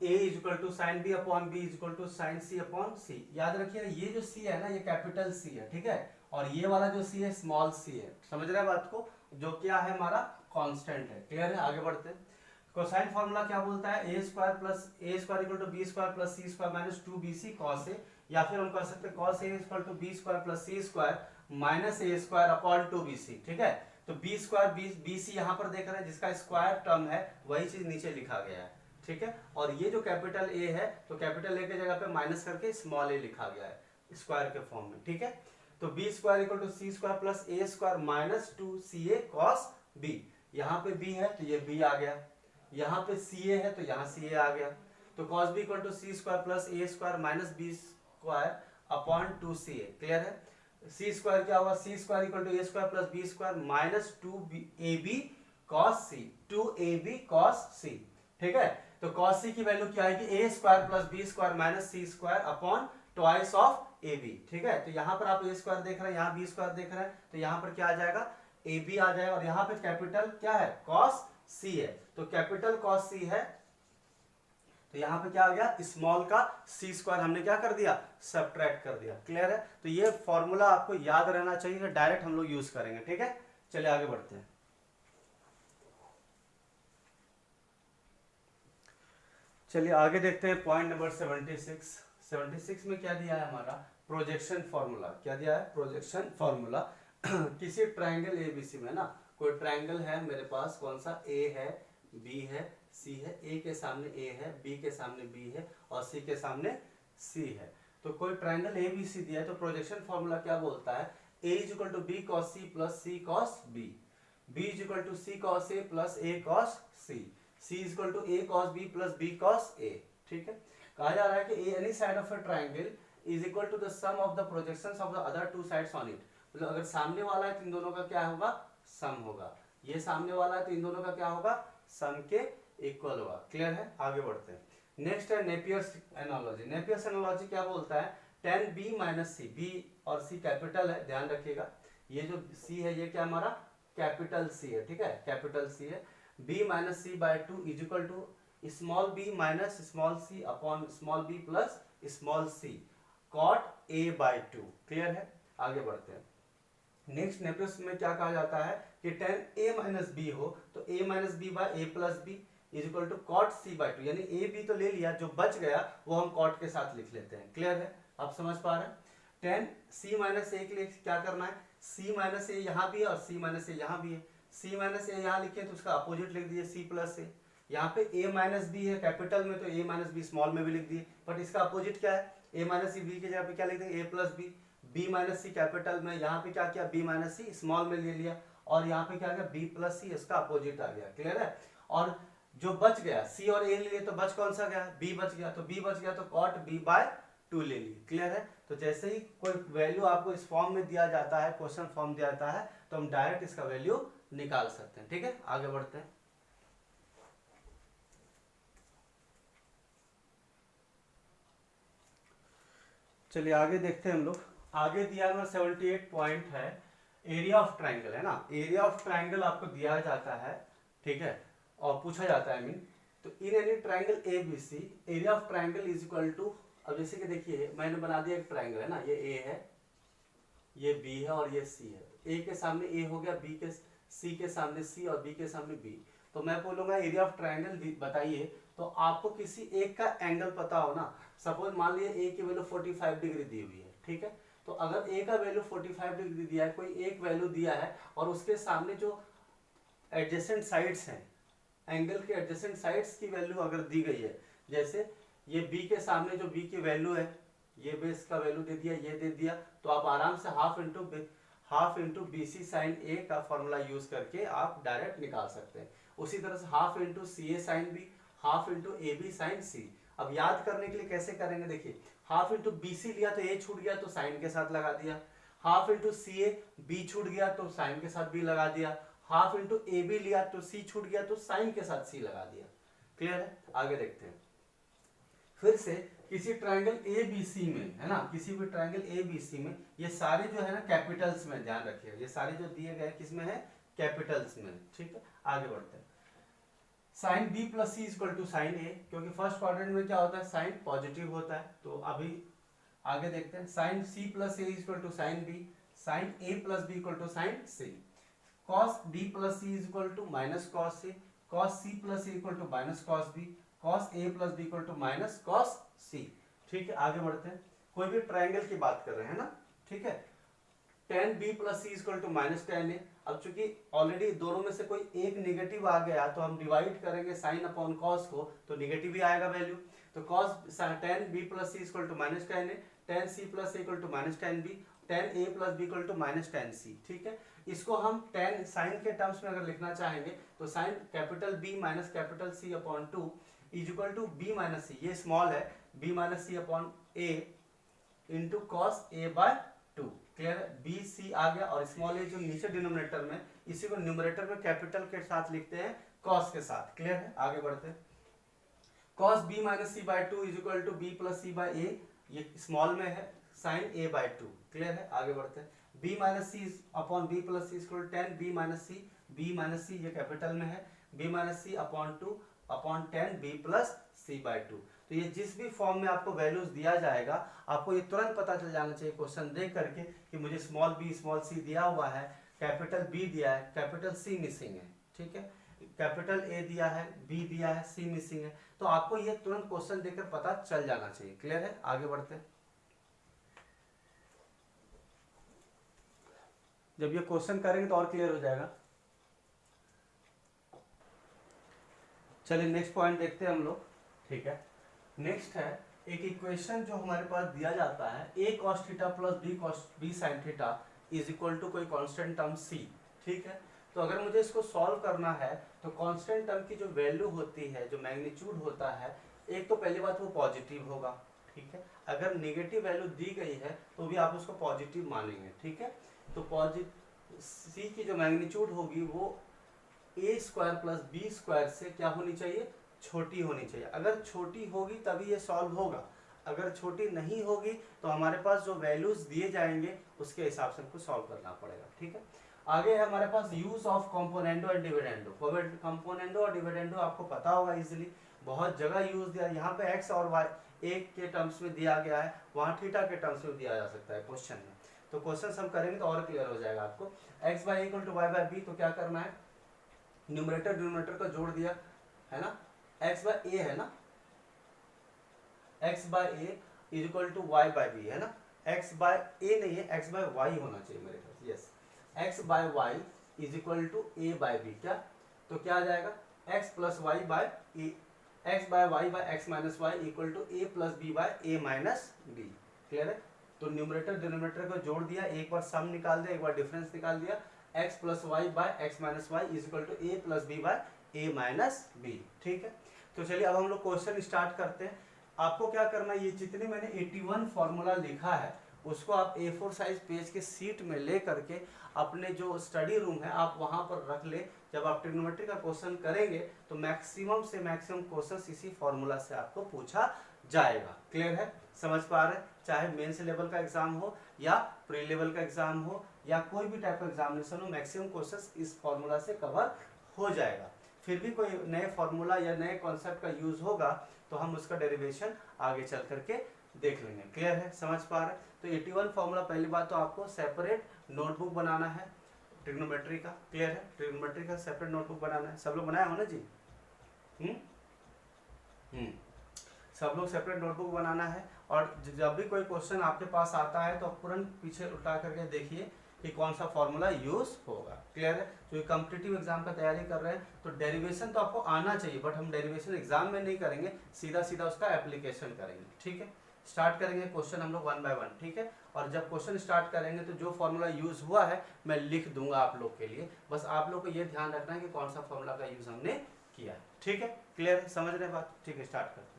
S1: A is equal to sine B upon B is equal to sine C upon C. याद रखिए ये जो सी है ना, ये कैपिटल सी है, ठीक है, और ये वाला जो सी है स्मॉल सी है। समझ रहे हैं बात को, जो क्या है हमारा कांस्टेंट है। क्लियर है? आगे बढ़ते हैं। कोसाइन फॉर्मूला क्या बोलता है, A square plus A square equal to B square plus C square minus 2bc cos A, या फिर हम कर सकते हैं cos A equal to B square plus C square minus A square upon 2bc। ठीक है, तो बी स्क्वायर बी सी यहाँ पर देख रहे हैं, जिसका स्क्वायर टर्म है वही चीज नीचे लिखा गया है। ठीक है, और ये जो कैपिटल ए है, तो कैपिटल ए के जगह पे माइनस करके स्मॉल ए लिखा गया है स्क्वायर के फॉर्म में। ठीक है, तो B square equal to C square plus A square minus 2ca cos b। यहाँ पे b है तो ये b आ गया, यहाँ पे ca है तो यहाँ ca आ गया, तो cos b equal to C square plus A square minus B square upon 2ca। Clear है? सी स्क्वायर क्या हुआ, C square equal to A square plus B square minus 2ab cos c, 2ab cos c। ठीक है, तो cos c की value क्या आएगी, A square plus B square minus C square upon twice of A B. ठीक है, तो यहाँ पर आप ए स्क्वायर देख रहे हैं, यहाँ बी स्क्वायर देख रहे हैं, तो यहाँ पर क्या आ जाएगा, ए बी आ जाएगा, और यहाँ पे कैपिटल क्या है, cos c है, तो कैपिटल cos c है, तो यहाँ पे क्या आ गया, स्मॉल का सी स्क्वायर हमने क्या कर दिया, सब्ट्रैक्ट कर दिया। क्लियर है? तो ये फॉर्मूला आपको याद रहना चाहिए, डायरेक्ट हम लोग यूज करेंगे। ठीक है, चलिए आगे बढ़ते हैं। चलिए आगे देखते हैं पॉइंट नंबर 76 में क्या दिया है हमारा, प्रोजेक्शन फॉर्मूला। क्या दिया है, प्रोजेक्शन फॉर्मूला किसी ट्रायंगल एबीसी में ना, कोई ट्रायंगल है मेरे पास, कौन सा, ए है, बी है, सी है, ए के सामने ए है, बी के सामने बी है, और सी के सामने सी है। तो कोई ट्रायंगल एबीसी दिया है, तो प्रोजेक्शन फॉर्मूला क्या बोलता है, A is equal to B cos C plus C cos B, B is equal to C cos A plus A cos C, C is equal to A cos B plus B cos A। ठीक है, कहा जा रहा है कि any side of a triangle is equal to the sum of the projections of the other two sides on it। मतलब अगर सामने वाला है तो इन दोनों का क्या होगा, सम होगा, ये सामने वाला है तो इन दोनों का क्या होगा, सम के इक्वल होगा। क्लियर है? आगे बढ़ते हैं। नेक्स्ट है नेपियर्स एनालॉजी। नेपियर्स एनालॉजी क्या बोलता है, tan B minus C, B और सी कैपिटल है, ध्यान रखिएगा, ये जो C है ये क्या हमारा कैपिटल C है। ठीक है, कैपिटल C है, b minus C by 2 is equal to small b minus small c upon small b plus small c cot a by 2। Clear है? आगे बढ़ते हैं। नेक्स्ट नेपियर्स में क्या कहा जाता है कि tan a माइनस b हो तो a minus B by a plus B is equal to cot c by 2, यानी a b तो ले लिया, जो बच गया वो हम cot के साथ लिख लेते हैं। क्लियर है? आप समझ पा रहे हैं? tan c माइनस a के लिए क्या करना है, c माइनस a यहाँ भी है और c माइनस a यहाँ भी है, c माइनस ए यहाँ लिखे तो उसका अपोजिट लिख दीजिए c प्लस ए। यहाँ पे a माइनस बी है कैपिटल में, तो a माइनस बी स्मॉल में भी लिख दिए, बट इसका अपोजिट क्या है, a माइनस सी, बी के जगह पे क्या लिख देंगे, a plus B, b minus C capital में, यहाँ पे क्या किया, b माइनस सी स्मॉल में ले लिया, और यहाँ पे क्या गया, b प्लस सी, इसका अपोजिट आ गया। क्लियर है? और जो बच गया c और a ले लिए, तो बच कौन सा गया, b बच गया, तो b बच गया तो cot b बाय 2 ले लिए। क्लियर है? तो जैसे ही कोई वैल्यू आपको इस फॉर्म में दिया जाता है, क्वेश्चन फॉर्म दिया जाता है, तो हम डायरेक्ट इसका वैल्यू निकाल सकते हैं। ठीक है, आगे बढ़ते हैं। चलिए आगे देखते हैं हम लोग। आगे दिया हुआ 78 पॉइंट है, एरिया ऑफ ट्राइंगल है ना, एरिया ऑफ ट्राइंगल आपको दिया जाता है। ठीक है, और पूछा जाता है मीन, तो in any triangle A B C area of triangle is equal to, अब जैसे कि देखिए मैंने बना दिया एक ट्राइंगल है ना, ये ए है, ये बी है और ये सी है, ए के सामने ए हो गया, बी के सी के सामने सी और बी के सामने बी, तो मैं बोलूंगा एरिया ऑफ ट्राइंगल बताइए। तो आपको किसी एक का एंगल पता हो ना, सपोज मान लीजिए ए की वैल्यू 45 डिग्री दी हुई है। ठीक है, तो अगर ए का वैल्यू 45 डिग्री दिया है, कोई एक वैल्यू दिया है, और उसके सामने जो एडजेसेंट साइड्स हैं, एंगल के एडजेसेंट साइड्स की वैल्यू अगर दी गई है, जैसे ये बी के सामने जो बी की वैल्यू है, ये बेस का वैल्यू दे दिया, ये दे दिया, तो आप आराम से half into B C sine A का फॉर्मूला यूज करके आप डायरेक्ट निकाल सकते हैं। उसी तरह से half into C A sine B, half into A B sine C. अब याद करने के लिए कैसे करेंगे, देखिए हाफ इंटू बी सी लिया तो ए छूट गया, तो साइन के साथ लगा दिया, हाफ इंटू सी ए, बी छूट गया तो साइन के साथ बी लगा दिया, हाफ इंटू ए बी लिया तो सी छूट गया तो साइन के साथ सी लगा दिया। क्लियर है? आगे देखते हैं। फिर से किसी ट्रायंगल ए बी सी में, है ना, किसी भी ट्रायंगल ए बी सी में ये सारे जो है ना कैपिटल्स में, ध्यान रखिएगा ये सारे जो दिए गए किसमें है, कैपिटल्स में। ठीक है, आगे बढ़ते हैं। Sine B plus C equal to sine A, क्योंकि फर्स्ट क्वाड्रेंट में क्या होता है, साइन पॉजिटिव होता है। तो अभी आगे देखते हैं। Sine C plus A equal to sine B, sine A plus B equal to sine C, cos B plus C equal to minus cos C, cos C plus A equal to minus cos B, cos A plus B equal to minus cos C. ठीक है, आगे बढ़ते हैं। कोई भी triangle की बात कर रहे हैं ना, ठीक है। Tan B plus C equal to minus tan A. अब चूंकि ऑलरेडी दोनों में से कोई एक निगेटिव आ गया तो हम डिवाइड करेंगे साइन अपॉन कॉस को, तो निगेटिव ही आएगा वैल्यू। तो cos tan B plus C equal to minus tan A, tan C plus A equal to minus tan B, tan A plus B equal to minus tan C. ठीक है, इसको हम ten sign के terms में अगर लिखना चाहेंगे तो sine capital B minus capital C upon two is equal to B minus C, ये स्मॉल है, B minus C upon A into cos A by two. Clear है? बी सी आ गया और स्मॉल ए जो नीचे डिनोमिनेटर में, इसी को न्यूमरेटर में कैपिटल के साथ लिखते हैं कॉस के साथ। क्लियर है? आगे बढ़ते हैं। Cos B minus C by two is equal to B plus C by A, ये स्मॉल में है, sine A by two. Clear है? आगे बढ़ते हैं। B minus C upon B plus C equal to tan B minus C, B minus C ये capital में है, B minus C upon two upon tan B plus C by two. तो ये जिस भी फॉर्म में आपको वैल्यूज दिया जाएगा आपको ये तुरंत पता चल जाना चाहिए क्वेश्चन देख करके कि मुझे स्मॉल बी स्मॉल सी दिया हुआ है, कैपिटल बी दिया है, कैपिटल सी मिसिंग है। ठीक है, कैपिटल ए दिया है, बी दिया है, सी मिसिंग है, तो आपको ये तुरंत क्वेश्चन देखकर पता चल जाना चाहिए। क्लियर है? आगे बढ़ते हैं। जब ये क्वेश्चन करेंगे तो और क्लियर हो जाएगा। चलिए नेक्स्ट पॉइंट देखते हैं हम लोग। ठीक है, नेक्स्ट है एक इक्वेशन जो हमारे पास दिया जाता है, a cos theta plus b sin theta is equal to कोई कांस्टेंट टर्म c। ठीक है, तो अगर मुझे इसको सॉल्व करना है तो कांस्टेंट टर्म की जो वैल्यू होती है, जो मैग्नीट्यूड होता है, एक तो पहली बात वो पॉजिटिव होगा। ठीक है, अगर नेगेटिव वैल्यू दी गई है तो भी आप उसको पॉजिटिव मानेंगे। ठीक है, तो पॉजिटिव c की जो मैग्नीट्यूड होगी वो a square plus B square से क्या होनी चाहिए, छोटी होनी चाहिए। अगर छोटी होगी तभी ये सॉल्व होगा, अगर छोटी नहीं होगी तो हमारे पास जो वैल्यूज दिए जाएंगे उसके हिसाब से हमको सॉल्व करना पड़ेगा। ठीक है, आगे है हमारे पास use of componendo and dividendo. Componendo और डिविडेंडो आपको पता होगा इजीली, बहुत जगह यूज दिया। यहाँ पे एक्स और वाई एक के टर्म्स में दिया गया है, वहाँ थीटा के टर्म्स में दिया जा सकता है क्वेश्चन में। तो क्वेश्चन हम करेंगे तो और क्लियर हो जाएगा आपको। X by equal to Y by B, तो क्या करना है, न्यूमरेटर डिनोमिनेटर को जोड़ दिया है ना, x बाय ए है ना, x by A is equal to Y by B है ना, x बाय ए नहीं है, x बाय वाई होना चाहिए मेरे ख्याल। Yes, x by Y is equal to A by B. क्या, तो क्या आ जाएगा, x plus Y by A, x by Y by X minus Y equal to A plus B by A minus B. Clear है? तो numerator denominator को जोड़ दिया, एक बार सम निकाल दिया, एक बार डिफरेंस निकाल दिया, x plus Y by X minus Y is equal to A plus B by A minus B. ठीक है, तो चलिए अब हम लोग क्वेश्चन स्टार्ट करते हैं। आपको क्या करना है, ये जितने मैंने 81 फॉर्मूला लिखा है उसको आप A4 साइज पेज के सीट में ले करके अपने जो स्टडी रूम है आप वहां पर रख ले। जब आप ट्रिग्नोमेट्री का क्वेश्चन करेंगे तो मैक्सिमम से मैक्सिमम क्वेश्चन इसी फॉर्मूला से आपको पूछा जाएगा। क्लियर है? समझ पा रहे हैं? चाहे मेंस लेवल का एग्जाम हो या प्री लेवल का एग्जाम हो या कोई भी टाइप का एग्जामिनेशन हो, मैक्सिमम क्वेश्चन इस फॉर्मूला से कवर हो जाएगा। फिर भी कोई नए फॉर्मूला या नए कॉन्सेप्ट का यूज होगा तो हम उसका डेरिवेशन आगे चल करके देख लेंगे। क्लियर है? समझ पा रहे हैं? तो 81 फॉर्मूला, पहली बात तो आपको सेपरेट नोटबुक बनाना है ट्रिग्नोमेट्री का। क्लियर है? ट्रिग्नोमेट्री का सेपरेट नोटबुक बनाना है। सब लोग बनाया हो ना जी? सब लोग सेपरेट नोटबुक बनाना है। और जब भी कोई क्वेश्चन आपके पास आता है तो आप तुरंत पीछे उल्टा करके देखिए कि कौन सा फॉर्मूला यूज होगा। क्लियर है? जो कॉम्पिटिटिव एग्जाम का तैयारी कर रहे हैं तो डेरिवेशन तो आपको आना चाहिए, बट हम डेरिवेशन एग्जाम में नहीं करेंगे, सीधा सीधा उसका एप्लीकेशन करेंगे। ठीक है, स्टार्ट करेंगे क्वेश्चन हम लोग 1 बाय 1। ठीक है, और जब क्वेश्चन स्टार्ट करेंगे तो जो फॉर्मूला यूज हुआ है मैं लिख दूंगा आप लोग के लिए, बस आप लोग को ये ध्यान रखना है कि कौन सा फॉर्मूला का यूज हमने किया है। ठीक है, क्लियर है? समझ रहे बात? ठीक है, स्टार्ट करते हैं।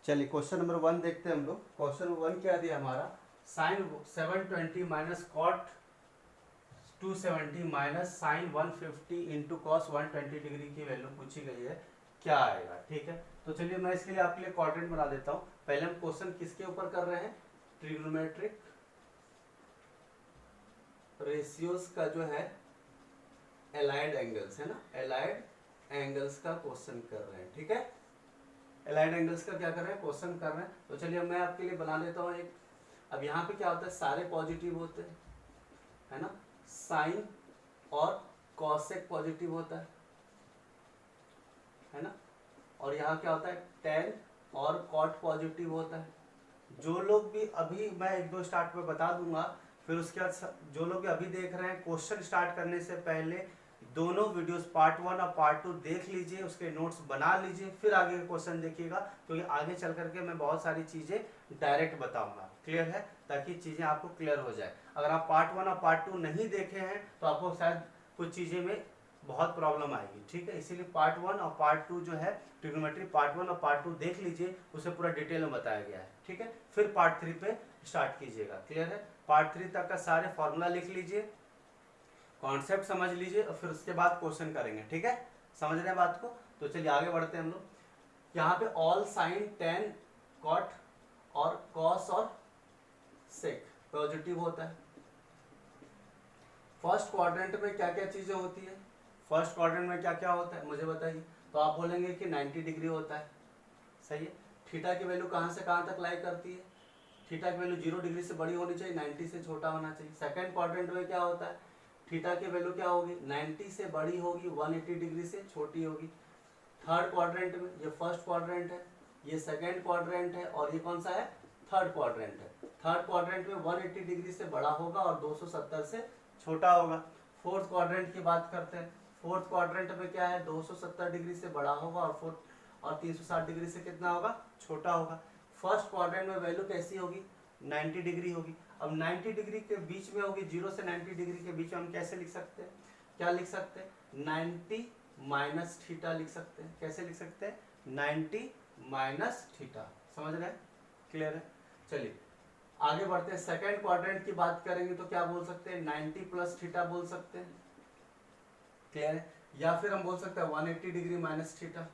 S1: चलिए क्वेश्चन नंबर 1 देखते हैं हम लोग। क्वेश्चन नंबर 1 क्या दिया हमारा, sine 720 minus cot 270 minus sine 150 into cos 120 degree की वैल्यू पूछी गई है, क्या आएगा। ठीक है, तो चलिए मैं इसके लिए आपके लिए क्वाड्रेंट बना देता हूँ। पहले हम क्वेश्चन किसके ऊपर कर रहे हैं, ट्रिग्नोमेट्रिक रेशियोज का जो है एलाइड एंगल्स है ना, एलाइड एंगल्स का क्वेश्चन कर रहे हैं। ठीक है, एलाइड एंगल्स का क्या कर रहे हैं, क्वेश्चन कर रहे हैं। तो चलिए मैं आपके लिए बना लेता हूँ एक। अब यहाँ पे क्या होता है, सारे पॉजिटिव होते हैं है ना, साइन और कॉसेक पॉजिटिव होता है ना, और यहाँ क्या होता है, टेन और कॉट पॉजिटिव होता है। जो लोग भी अभी मैं 1-2 स्टार्ट में बता दूंगा, फिर उसके बाद जो लोग भी अभी देख रहे हैं, क्वेश्चन स्टार्ट करने से पहले दोनों वीडियोस पार्ट 1 और पार्ट 2 देख लीजिए, उसके नोट्स बना लीजिए, फिर आगे के क्वेश्चन देखिएगा, क्योंकि आगे चल करके मैं बहुत सारी चीज़ें डायरेक्ट बताऊंगा। क्लियर है, ताकि चीज़ें आपको क्लियर हो जाए। अगर आप पार्ट 1 और पार्ट 2 नहीं देखे हैं तो आपको शायद कुछ चीज़ें में बहुत प्रॉब्लम आएगी। ठीक है, इसीलिए पार्ट 1 और पार्ट 2 जो है ट्रिग्नोमेट्री, पार्ट 1 और पार्ट 2 देख लीजिए, उसे पूरा डिटेल में बताया गया है। ठीक है, फिर पार्ट 3 पे स्टार्ट कीजिएगा। क्लियर है, पार्ट 3 तक का सारे फॉर्मूला लिख लीजिए, कॉन्सेप्ट समझ लीजिए, और फिर उसके बाद क्वेश्चन करेंगे। ठीक है, समझ रहे हैं बात को। तो चलिए आगे बढ़ते हैं हम लोग। यहाँ पे ऑल साइन, टेन, कॉट और कॉस और सेक पॉजिटिव होता है। फर्स्ट क्वाड्रेंट में क्या क्या चीजें होती है, फर्स्ट क्वाड्रेंट में क्या क्या होता है मुझे बताइए। तो आप बोलेंगे कि 90 डिग्री होता है, सही है। थीटा की वैल्यू कहाँ से कहाँ तक लाई करती है, थीटा की वैल्यू 0 डिग्री से बड़ी होनी चाहिए, 90 से छोटा होना चाहिए। सेकंड क्वाड्रेंट में क्या होता है, थीटा की वैल्यू क्या होगी, 90 से बड़ी होगी, 180 डिग्री से छोटी होगी। थर्ड क्वाड्रेंट में, ये फर्स्ट क्वाड्रेंट है, ये सेकंड क्वाड्रेंट है, और ये कौन सा है, थर्ड क्वाड्रेंट है। थर्ड क्वाड्रेंट में 180 डिग्री से बड़ा होगा और 270 से छोटा होगा। फोर्थ क्वाड्रेंट की बात करते हैं। फोर्थ क्वाड्रेंट में क्या है, 270 डिग्री से बड़ा होगा और 360 डिग्री से कितना होगा, छोटा होगा। फर्स्ट क्वाड्रेंट में वैल्यू कैसी होगी, 90 डिग्री होगी। अब 90 डिग्री के बीच में होगी, 0 से 90 डिग्री के बीच में हम कैसे लिख सकते हैं, क्या लिख सकते हैं, 90 माइनस थीटा लिख सकते हैं। कैसे लिख सकते हैं, 90 माइनस थीटा। समझ रहे हैं, क्लियर है। चलिए आगे बढ़ते हैं। सेकंड क्वाड्रेंट की बात करेंगे तो क्या बोल सकते हैं, 90 प्लस थीटा बोल सकते हैं। क्लियर है, या फिर हम बोल सकते हैं 180 डिग्री माइनस थीटा,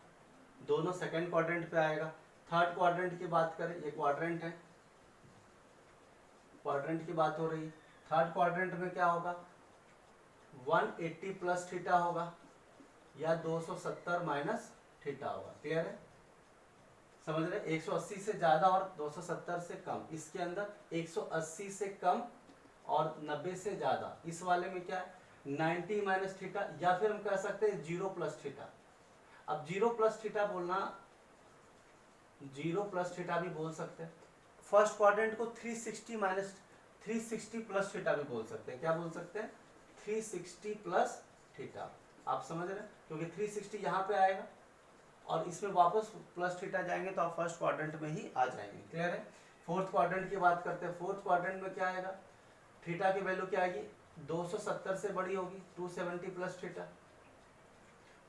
S1: दोनों सेकंड क्वाड्रेंट पे आएगा। थर्ड क्वाड्रेंट की बात करें, ये क्वाड्रेंट है, क्वाड्रेंट की बात हो रही है। थर्ड क्वाड्रेंट में क्या होगा, 180 प्लस थीटा होगा या 270 माइनस थीटा होगा। क्लियर है, समझ रहे, 180 से ज्यादा और 270 से कम। इसके अंदर 180 से कम और 90 से ज्यादा। इस वाले में क्या है, 90 माइनस थीटा, या फिर हम कह सकते हैं 0 प्लस थीटा। अब 0 प्लस थीटा बोलना, 0 प्लस थीटा भी बोल सकते हैं। फर्स्ट क्वाड्रेंट को 360 माइनस 360 प्लस थीटा भी बोल सकते हैं। क्या बोल सकते हैं, 360 प्लस थीटा। आप समझ रहे हैं, क्योंकि 360 यहाँ पे आएगा और इसमें वापस प्लस थीटा जाएंगे तो आप फर्स्ट क्वाड्रेंट में ही आ जाएंगे। क्लियर है। फोर्थ क्वाड्रेंट की बात करते हैं। फोर्थ क्वाड्रेंट में क्या आएगा, थीटा की वैल्यू क्या आएगी, 270 से बड़ी होगी, 270 प्लस थीटा,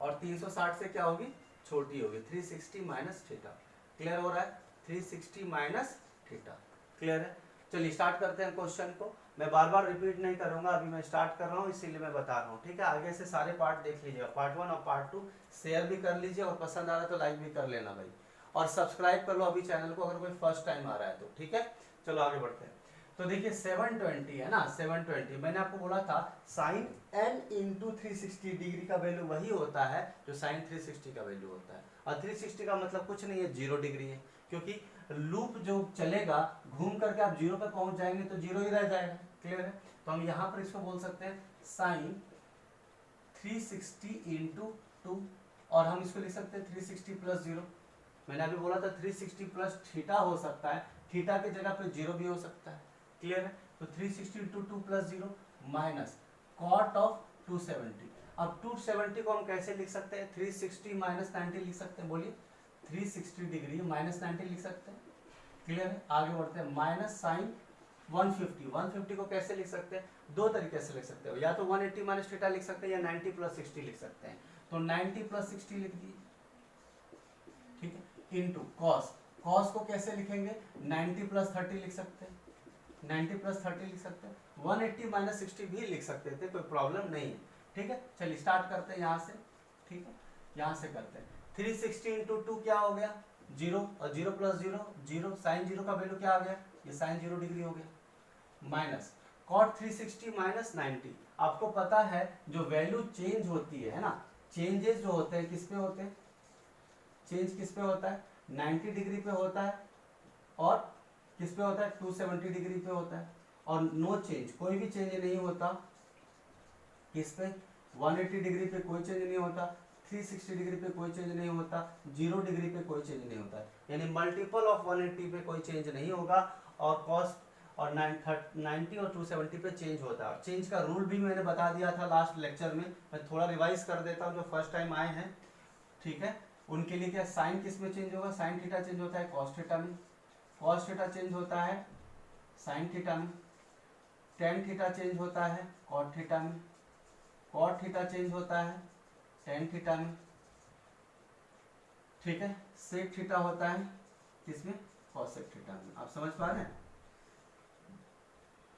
S1: और 360 से क्या होगी, छोटी होगी, 360 माइनस थीटा। क्लियर हो रहा है, 360 माइनस थीटा। क्लियर है। चलिए स्टार्ट करते हैं क्वेश्चन को। मैं बार बार रिपीट नहीं करूंगा, अभी मैं स्टार्ट कर रहा हूँ इसीलिए मैं बता रहा हूँ। ठीक है, आगे से सारे पार्ट देख लीजिएगा, पार्ट 1 और पार्ट 2 शेयर भी कर लीजिए, और पसंद आ रहा है तो लाइक भी कर लेना भाई, और सब्सक्राइब कर लो अभी चैनल को, अगर कोई फर्स्ट टाइम आ रहा है तो। ठीक है, चलो आगे बढ़ते हैं। तो देखिए 720 है ना, 720 मैंने आपको बोला था साइन n इंटू 360 डिग्री का वैल्यू वही होता है जो साइन 360 का वैल्यू होता है। और 360 का मतलब कुछ नहीं है, 0 डिग्री है, क्योंकि लूप जो चलेगा घूम करके आप 0 पे पहुंच जाएंगे तो 0 ही रह जाएगा। क्लियर है, तो हम यहाँ पर इसको बोल सकते हैं साइन 360 इंटू 2, और हम इसको लिख सकते हैं 360 प्लस 0। मैंने अभी बोला था 360 प्लस थीटा हो सकता है, थीटा की जगह पे 0 भी हो सकता है। क्लियर है, तो 360 into 2 plus 0 minus cot of 270। अब 270 को हम कैसे लिख सकते हैं, 360 माइनस 90 लिख सकते हैं। बोलिए, 360 डिग्री माइनस 90 लिख सकते हैं। क्लियर है, आगे बढ़ते हैं। माइनस साइन 150 को कैसे लिख सकते हैं, दो तरीके से लिख सकते हो, या तो 180 माइनस थीटा लिख सकते हैं, या 90 प्लस 60 लिख सकते हैं। तो 90 प्लस 60 लिख दिए, ठीक है, इंटू कॉस कॉस को कैसे लिखेंगे, 90 प्लस 30 लिख सकते हैं, 90 प्लस 30 लिख सकते हैं, 180 माइनस 60 भी लिख सकते थे, कोई प्रॉब्लम नहीं है। ठीक है, चलिए स्टार्ट करते हैं यहाँ से। ठीक है, यहाँ से करते हैं। 360 इंटू 2 क्या हो गया, 0, और 0 प्लस 0 0, साइन 0 का वैल्यू क्या आ गया, ये साइन 0 डिग्री हो गया, माइनस कॉट 360 माइनस 90। आपको पता है जो वैल्यू चेंज होती है ना, चेंजेस जो होते हैं किस पे होते हैं, चेंज किस पे होता है, 90 डिग्री पे होता है, और किस पे होता है, 270 डिग्री पे होता है, और नो चेंज, कोई भी चेंज नहीं होता किस पे, 180 डिग्री पे कोई चेंज नहीं होता, 360 डिग्री पे कोई चेंज नहीं होता, 0 डिग्री पे कोई चेंज नहीं होता, यानी मल्टीपल ऑफ 180 पे कोई चेंज नहीं होगा, और कॉस और 90 और 270 पे चेंज होता है। चेंज का रूल भी मैंने बता दिया था लास्ट लेक्चर में, मैं थोड़ा रिवाइज कर देता हूँ जो फर्स्ट टाइम आए हैं। ठीक है, उनके लिए क्या, साइन किस में चेंज होगा, साइन थीटा चेंज होता है कॉस थीटा में, कॉस थीटा चेंज होता है साइन थीटा में, टेन थीटा चेंज होता है कॉट थीटा में, कॉट थीटा चेंज होता है टेन थीटा में। ठीक है, सेक थीटा होता है किसमें, कॉसेक थीटा में। आप समझ पा रहे हैं,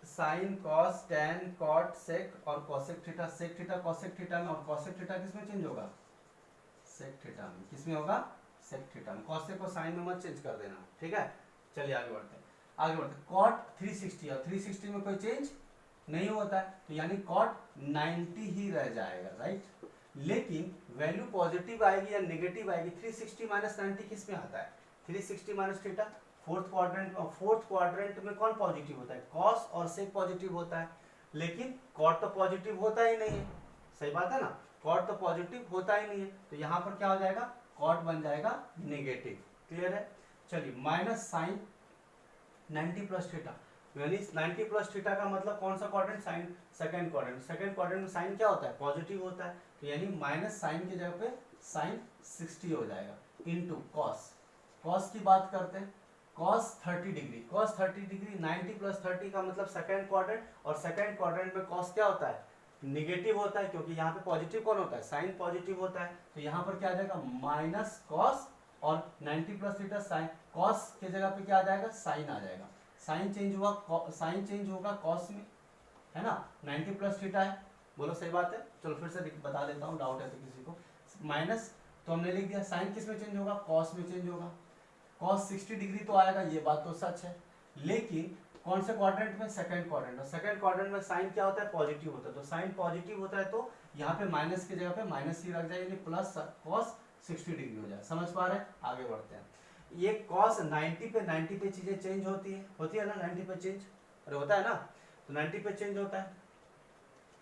S1: sine cos tan cot sec और cosec theta, sec theta cosec theta में, और कॉसेक थीटा किसमें चेंज होगा, सेक थीटा में। किसमें होगा, सेक थीटा में। कॉसेक को साइन में मत चेंज कर देना। ठीक है, चलिए आगे बढ़ते हैं, आगे बढ़ते हैं। कॉट 360 और 360 में कोई चेंज नहीं होता है, तो यानी कॉट 90 ही रह जाएगा, राइट। लेकिन वैल्यू पॉजिटिव आएगी या नेगेटिव आएगी, 360 माइनस 90 किस में आता है, 360 माइनस थीटा, फोर्थ क्वाड्रेंट में कौन पॉजिटिव होता है, कॉस और सेक पॉजिटिव होता है, लेकिन कॉट तो पॉजिटिव होता ही नहीं है। सही बात है ना, कॉट तो पॉजिटिव होता ही नहीं है, तो यहाँ पर क्या हो जाएगा, कॉट बन जाएगा नेगेटिव। क्लियर है, चलिए माइनस साइन 90 प्लस थीटा, यानी 90 प्लस थीटा का मतलब कौन सा quadrant, sine second quadrant, second quadrant में साइन क्या होता है, पॉजिटिव होता है, तो यानी माइनस साइन की जगह पे साइन 60 हो जाएगा, इनटू कॉस, कॉस की बात करते हैं, cos 30 degree, cos 30 degree 90 plus 30 का मतलब सेकंड क्वाड्रेंट, और सेकंड क्वाड्रेंट में cos क्या होता है, निगेटिव होता है, क्योंकि यहाँ पे पॉजिटिव कौन होता है, साइन पॉजिटिव होता है, तो यहाँ पर क्या आ जाएगा माइनस कॉस, और 90 प्लस थीटा साइन, कॉस के जगह पे क्या आ जाएगा, साइन आ जाएगा, साइन चेंज हुआ, साइन चेंज होगा कॉस में, है ना, 90 प्लस थीटा है, बोलो सही बात है। चलो फिर से बता देता हूँ, डाउट है तो किसी को, माइनस तो हमने लिख दिया, साइन किस में चेंज होगा, कॉस में चेंज होगा, cos 60 डिग्री तो आएगा, ये बात तो सच है, लेकिन कौन से क्वाड्रेंट में, सेकंड क्वाड्रेंट में, सेकंड क्वाड्रेंट में साइन क्या होता है, पॉजिटिव होता है, तो साइन पॉजिटिव होता है, तो यहाँ पे माइनस की जगह पे माइनस ही रख जाए, यानी प्लस cos 60 डिग्री हो जाए। समझ पा रहे हैं, आगे बढ़ते हैं। ये cos 90 पे चीजें चेंज होती है ना, 90 पे चेंज, अरे होता है ना, तो 90 पे चेंज होता है,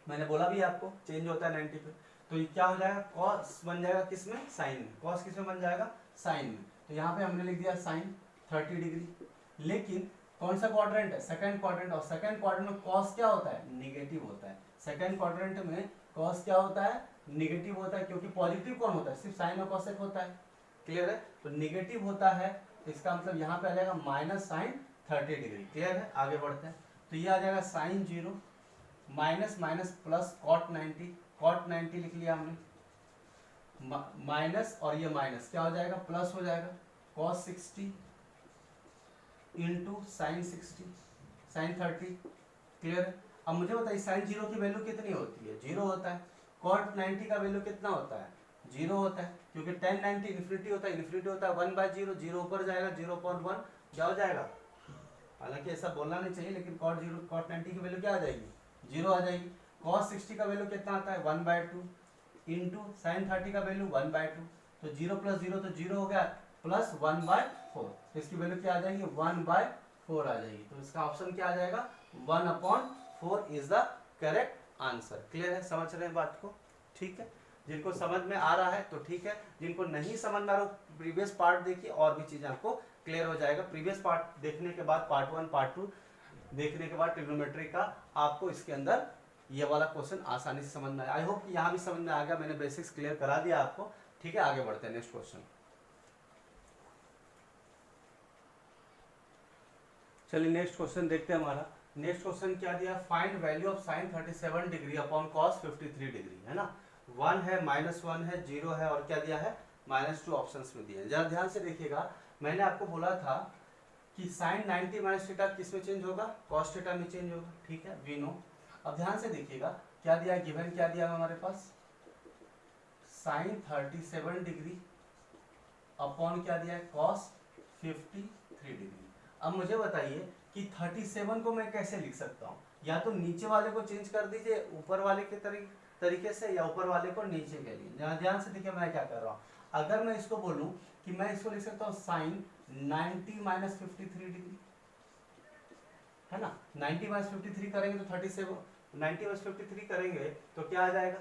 S1: मैंने बोला भी आपको चेंज होता है 90 पे, तो ये क्या हो जाएगा, cos बन जाएगा किसमें, साइन में, cos किसमें बन जाएगा, साइन में, तो यहाँ पे हमने लिख दिया साइन 30 डिग्री, लेकिन कौन सा क्वाड्रेंट है, सेकंड क्वाड्रेंट, और सेकंड क्वाड्रेंट में cos क्या होता है, नेगेटिव होता है, सेकंड क्वाड्रेंट में cos क्या होता है, नेगेटिव होता है, क्योंकि पॉजिटिव कौन होता है, सिर्फ साइन और कॉसेक होता है। क्लियर है, तो नेगेटिव होता है, इसका मतलब यहाँ पे आ जाएगा माइनस साइन 30 डिग्री। क्लियर है, आगे बढ़ते हैं, तो ये आ जाएगा sine 0 minus minus plus cot 90 लिख लिया हमने, माइनस और ये माइनस क्या हो जाएगा, प्लस हो जाएगा, cos 60 into sine 60 sine 30। Clear है, अब मुझे बताइए साइन 0 की वैल्यू कितनी होती है, 0 होता है, cot 90 का वैल्यू कितना होता है, 0 होता है, क्योंकि tan 90 इन्फिनिटी होता है, 1/0, 0 ऊपर जाएगा, 0/1 क्या हो जाएगा, हालांकि ऐसा बोलना नहीं चाहिए, लेकिन cot 90 की वैल्यू क्या आ जाएगी, 0 आ जाएगी। cos 60 का वैल्यू कितना आता है, 1/2 इंटू साइन 30 का वैल्यू 1/2, तो 0 प्लस 0 तो 0 हो गया, प्लस 1/4, तो इसकी वैल्यू क्या आ जाएगी, 1/4 आ जाएगी, तो इसका ऑप्शन क्या आ जाएगा, 1/4 is the correct answer. Clear है, समझ रहे हैं बात को, ठीक है, जिनको समझ में आ रहा है तो ठीक है, जिनको नहीं समझ में आ रहा प्रीवियस पार्ट देखिए, और भी चीजें आपको क्लियर हो जाएगा। प्रीवियस पार्ट देखने के बाद पार्ट 1 पार्ट 2 देखने के बाद ट्रिग्नोमेट्री का आपको इसके अंदर ये वाला क्वेश्चन आसानी से समझ में आया। आई होप कि यहाँ भी समझ में आ गया, मैंने बेसिक्स क्लियर करा दिया आपको, ठीक है। आगे बढ़ते हैं, नेक्स्ट क्वेश्चन। चलिए नेक्स्ट क्वेश्चन देखते हैं। हमारा नेक्स्ट क्वेश्चन क्या दिया, find value of sine 37 degree upon cos 53 degree, है ना। 1 है, -1 है, 0 है, और क्या दिया है, -2 ऑप्शंस में दिया है। जरा ध्यान से देखिएगा, मैंने आपको बोला था कि साइन 90 माइनस थीटा किस में चेंज होगा, कॉस थीटा में चेंज होगा, ठीक है, वी नो। अब ध्यान से देखिएगा क्या दिया है, गिवन क्या दिया है हमारे पास, साइन 37 डिग्री अपॉन क्या दिया है, कॉस 53 डिग्री। अब मुझे बताइए कि 37 को मैं कैसे लिख सकता हूँ, या तो नीचे वाले को चेंज कर दीजिए ऊपर वाले के तरीके से, या ऊपर वाले को नीचे के लिए। ध्यान से देखिए मैं क्या कर रहा हूँ, अगर मैं इसको बोलूं कि मैं इसको लिख सकता हूँ साइन 90 माइनस 53 डिग्री, है ना, 90 माइनस 53 करेंगे तो 37, 90 माइनस 53 करेंगे तो क्या आ जाएगा,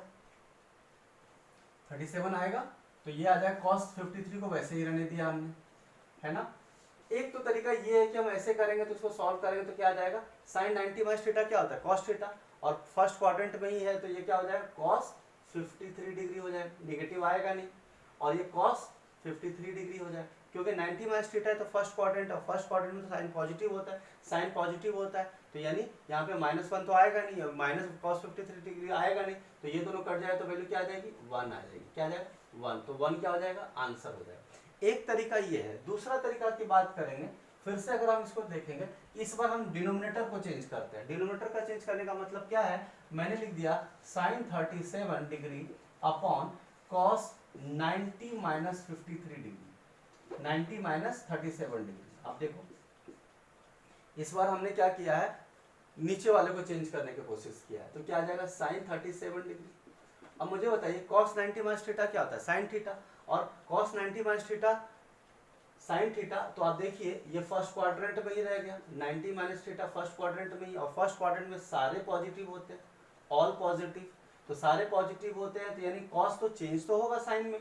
S1: 37 आएगा, तो ये आ जाएगा कॉस 53 को वैसे ही रहने दिया हमने, है ना। एक तो तरीका ये है कि हम ऐसे करेंगे तो इसको सॉल्व करेंगे तो क्या आ जाएगा, साइन 90 माइनस थीटा क्या होता है, कॉस थीटा, और फर्स्ट क्वाड्रेंट में ही है तो ये क्या हो जाएगा, कॉस 53 डिग्री हो जाएगा, नेगेटिव आएगा नहीं, और ये कॉस 53 डिग्री हो जाएगा, क्योंकि 90 माइनस थीटा है तो फर्स्ट क्वाड्रेंट, और फर्स्ट क्वाड्रेंट में तो साइन पॉजिटिव होता है, साइन पॉजिटिव होता है, तो यानी यहाँ पे -1 तो आएगा नहीं, और माइनस कॉस 53 डिग्री आएगा नहीं, तो ये दोनों कट जाए तो वैल्यू क्या आ जाएगी, 1 आ जाएगी, क्या आ जाएगा 1, तो 1 क्या हो जाएगा, आंसर हो जाएगा। एक तरीका ये है। दूसरा तरीका की बात करेंगे, फिर से अगर हम इसको देखेंगे, इस बार हम डिनोमिनेटर को चेंज करते हैं। डिनोमिनेटर का चेंज करने का मतलब क्या है, मैंने लिख दिया sine 37 degree upon cos 90 minus 53 degree, 90 minus 37 degree. अब देखो इस बार हमने क्या किया है, नीचे वाले को चेंज करने की कोशिश किया है, तो क्या आ जाएगा साइन 37 डिग्री। अब मुझे बताइए कॉस 90 माइनस थीटा क्या होता है, साइन थीटा, और cos 90 minus theta sine theta, तो आप देखिए ये फर्स्ट क्वाड्रेंट में ही रह गया, 90 माइनस थीटा फर्स्ट क्वाड्रेंट में ही, और फर्स्ट क्वाड्रेंट में सारे पॉजिटिव होते हैं, ऑल पॉजिटिव, तो सारे पॉजिटिव होते हैं, तो यानी कॉस तो चेंज तो होगा साइन में,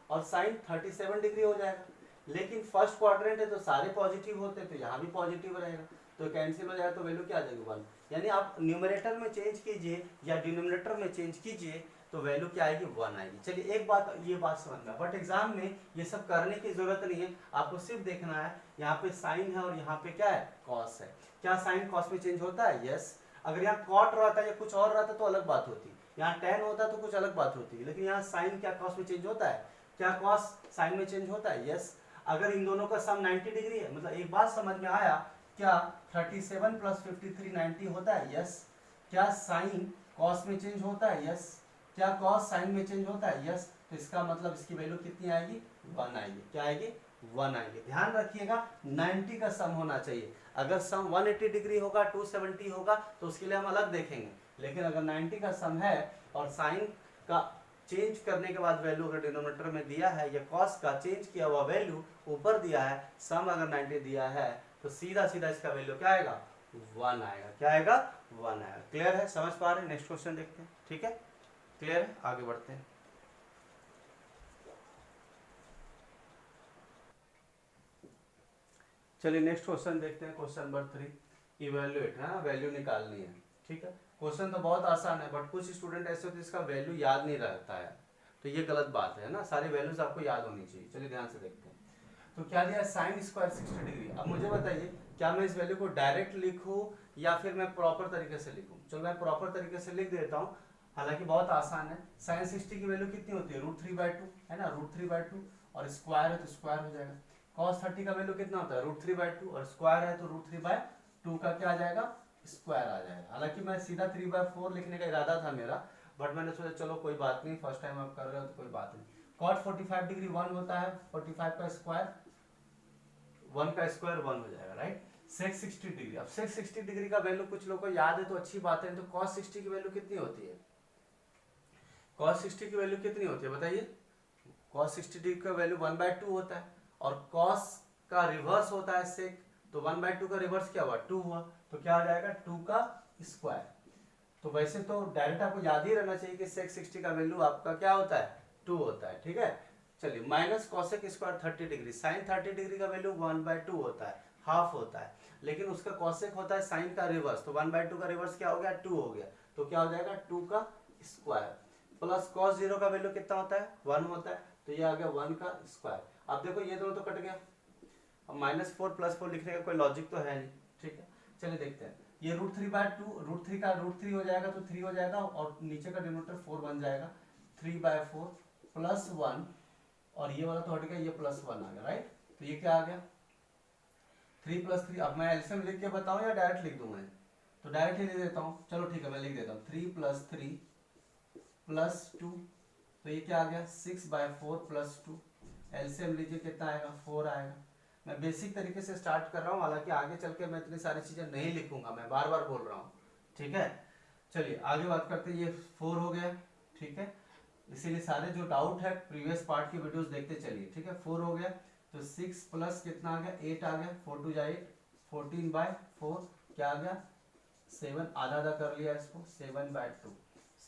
S1: और साइन 37 डिग्री हो जाएगा, लेकिन फर्स्ट क्वाड्रेंट है तो सारे पॉजिटिव होते हैं, तो यहाँ भी पॉजिटिव रहेगा, तो कैंसिल हो जाएगा, तो वैल्यू क्या आ जाएगी 1। यानी आप न्यूमरेटर में चेंज कीजिए या डिनोमिनेटर में चेंज कीजिए तो वैल्यू क्या आएगी, 1 आएगी। चलिए एक बात, ये बात समझ में, बट एग्जाम में ये सब करने की जरूरत नहीं है, आपको सिर्फ देखना है यहाँ पे साइन है और यहाँ पे क्या है, कॉस है। क्या साइन कॉस में चेंज होता है, यस। अगर यहाँ कॉट रहता है या कुछ और रहता तो अलग बात होती, यहाँ टेन होता तो कुछ अलग बात होती, लेकिन यहाँ साइन क्या कॉस में चेंज होता है, क्या कॉस साइन में चेंज होता है, यस। अगर इन दोनों का सम 90 डिग्री है, मतलब एक बात समझ में आया, क्या 37 प्लस 53 90 होता है, यस। क्या साइन कॉस में चेंज होता है, यस। क्या कॉस साइन में चेंज होता है, यस। तो इसका मतलब इसकी वैल्यू कितनी आएगी, 1 आएगी, क्या आएगी, 1 आएगी। ध्यान रखिएगा 90 का सम होना चाहिए, अगर सम 180 डिग्री होगा, 270 होगा तो उसके लिए हम अलग देखेंगे, लेकिन अगर 90 का सम है और साइन का चेंज करने के बाद वैल्यू अगर डिनोमिनेटर में दिया है, या कॉस का चेंज किया हुआ वैल्यू ऊपर दिया है, सम अगर 90 दिया है, तो सीधा सीधा इसका वैल्यू क्या आएगा, 1 आएगा, क्या आएगा, 1 आएगा। क्लियर है, समझ पा रहे हैं। नेक्स्ट क्वेश्चन देखते हैं, ठीक है, क्लियर है, आगे बढ़ते हैं। चलिए नेक्स्ट क्वेश्चन देखते हैं, क्वेश्चन नंबर 3, इवेल्युएट है ना, वैल्यू निकालनी है, ठीक है। क्वेश्चन तो बहुत आसान है, बट कुछ स्टूडेंट ऐसे होते हैं जिसका वैल्यू याद नहीं रहता है, तो ये गलत बात है ना, सारी वैल्यूज आपको याद होनी चाहिए। चलिए ध्यान से देखते हैं, तो क्या दिया, साइन स्क्वायर 60 डिग्री। अब मुझे बताइए क्या मैं इस वैल्यू को डायरेक्ट लिखूं या फिर मैं प्रॉपर तरीके से लिखूं। चलो मैं प्रॉपर तरीके से लिख देता हूं, हालांकि बहुत आसान है। साइन 60 की वैल्यू कितनी होती है, √3/2 है ना, √3/2, और स्क्वायर है तो स्क्वायर हो जाएगा। cos 30 का वैल्यू कितना होता है, √3/2, और स्क्वायर है तो √3/2 का क्या आ जाएगा, स्क्वायर आ जाएगा। हालांकि मैं सीधा 3/4 लिखने का इरादा था मेरा, बट मैंने सोचा चलो कोई बात नहीं, फर्स्ट टाइम आप कर रहे हो तो कोई बात नहीं। cot 45 डिग्री 1 होता है, 45 का स्क्वायर, 1 का स्क्वायर 1 हो जाएगा, राइट। sec 60 डिग्री, अब sec 60 डिग्री का वैल्यू कुछ लोगों को याद है तो अच्छी बात है, तो cos 60 की वैल्यू कितनी होती है, cos 60 की वैल्यू कितनी होती है बताइए। cos 60 डिग्री का वैल्यू 1/2 होता है, और cos का रिवर्स होता है sec, तो 1/2 का रिवर्स क्या हुआ, 2 हुआ, तो क्या आ जाएगा 2 का स्क्वायर। तो वैसे तो डायरेक्ट आपको याद ही रहना चाहिए कि sec 60 का वैल्यू आपका क्या होता है, 2 होता है, ठीक है। चलिए minus cosec square 30 degree, sine 30 degree का वैल्यू 1/2 होता है, हाफ होता है, लेकिन उसका cosec होता है साइन का रिवर्स, तो 1/2 का रिवर्स क्या हो गया, 2 हो गया, तो क्या हो जाएगा 2 का स्क्वायर, प्लस cos 0 का वैल्यू कितना होता है, 1 होता है, तो ये आ गया 1 का स्क्वायर। अब देखो ये दोनों तो कट गया, अब -4 + 4 लिखने का कोई लॉजिक तो है नहीं, ठीक है। चलिए देखते हैं, ये √3/2, √3 का √3 हो जाएगा तो 3 हो जाएगा, और नीचे का डिनोमिनेटर 4 बन जाएगा, 3/4 + 1, और ये वाला तो हट गया, ये +1 आ गया, राइट। तो ये क्या आ गया 3 + 3। अब मैं एलसीएम लिख के बताऊं या डायरेक्ट लिख दूं? मैं तो डायरेक्ट ही लिख देता हूँ। चलो ठीक है, मैं लिख देता हूँ 3 + 3 + 2, तो ये क्या आ गया 6/4 + 2। एलसीएम लीजिए कितना आएगा 4 आएगा। मैं बेसिक तरीके से स्टार्ट कर रहा हूँ, हालांकि आगे चल के मैं इतनी सारी चीजें नहीं लिखूंगा, मैं बार बार बोल रहा हूँ। ठीक है, चलिए आगे बात करते हैं। ये 4 हो गया, ठीक है, इसीलिए सारे जो डाउट है प्रीवियस पार्ट की वीडियोस देखते चलिए। ठीक है, 4 हो गया, तो 6 प्लस कितना आ गया 8 आ गया, 4 2 जा 8, 14/4 क्या आ गया 7, आधा आधा कर लिया इसको 7/2।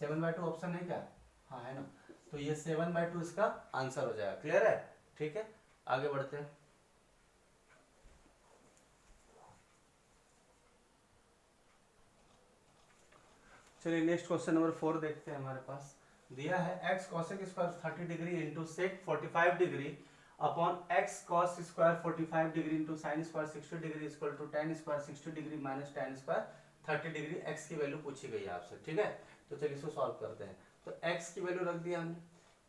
S1: 7/2 ऑप्शन है क्या? हाँ है ना, तो ये 7/2 इसका आंसर हो जाएगा। क्लियर है? ठीक है, आगे बढ़ते हैं। चलिए नेक्स्ट क्वेश्चन नंबर 4 देखते हैं। हमारे पास दिया है x cosec square 30 degree into sec 45 degree upon x cos square 45 degree into sine square 60 degree equal to tan square 60 degree minus tan square 30 degree. x की वैल्यू पूछी गई है आपसे। ठीक है, तो चलिए इसको सॉल्व करते हैं। तो x की वैल्यू रख दिया हमने,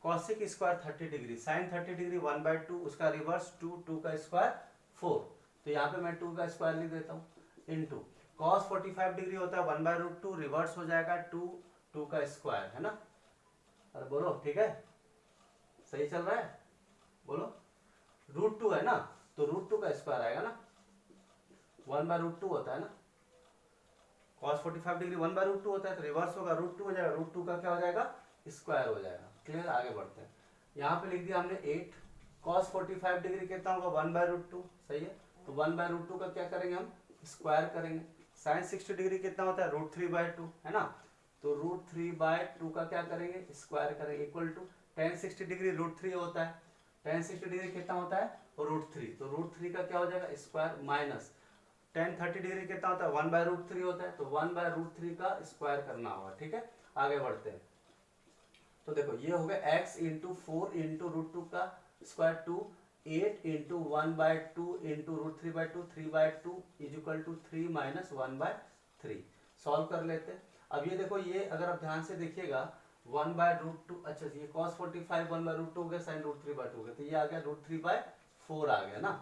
S1: cosec square 30 degree, sine 30 degree 1/2, उसका रिवर्स 2, 2 का स्क्वायर 4, तो यहाँ पे मैं 2 का स्क्वायर लिख देता हूँ, इंटू cos 45 डिग्री होता है 1/√2, रिवर्स हो जाएगा 2, 2 का स्क्वायर, है ना? अरे बोलो, ठीक है, सही चल रहा है? बोलो, √2 है ना, तो √2 का स्क्वायर आएगा ना, 1/√2 होता है ना, cos 45 डिग्री 1/√2 होता है, तो रिवर्स होगा √2 हो जाएगा, √2 का क्या हो जाएगा स्क्वायर हो जाएगा। क्लियर? आगे बढ़ते हैं। यहाँ पे लिख दिया हमने 8, cos 45 डिग्री कितना होगा 1/√2, सही है, तो 1/√2 का क्या करेंगे हम स्क्वायर करेंगे। साइन 60 डिग्री कितना होता है √3/2, है ना, तो √3/2 का क्या करेंगे स्क्वायर करेंगे, इक्वल टू tan 60 डिग्री √3 होता है, tan 60 डिग्री कितना होता है √3, तो √3 का क्या हो जाएगा स्क्वायर, माइनस tan 30 डिग्री कितना होता है 1/√3 होता है, तो 1/√3 का स्क्वायर करना होगा। ठीक है, आगे बढ़ते हैं। तो देखो ये हो गया x इंटू 4 इंटू √2 का square 2, 8 into 1/2 into √3/2, 3/2 is equal to 3 minus 1/3। Solve कर लेते हैं। अब ये देखो, ये अगर आप ध्यान से देखिएगा 1/√2, अच्छा ये cos 45 1/√2 हो गया, sin √3/2 हो गया, तो ये आ गया √3/4 आ गया ना,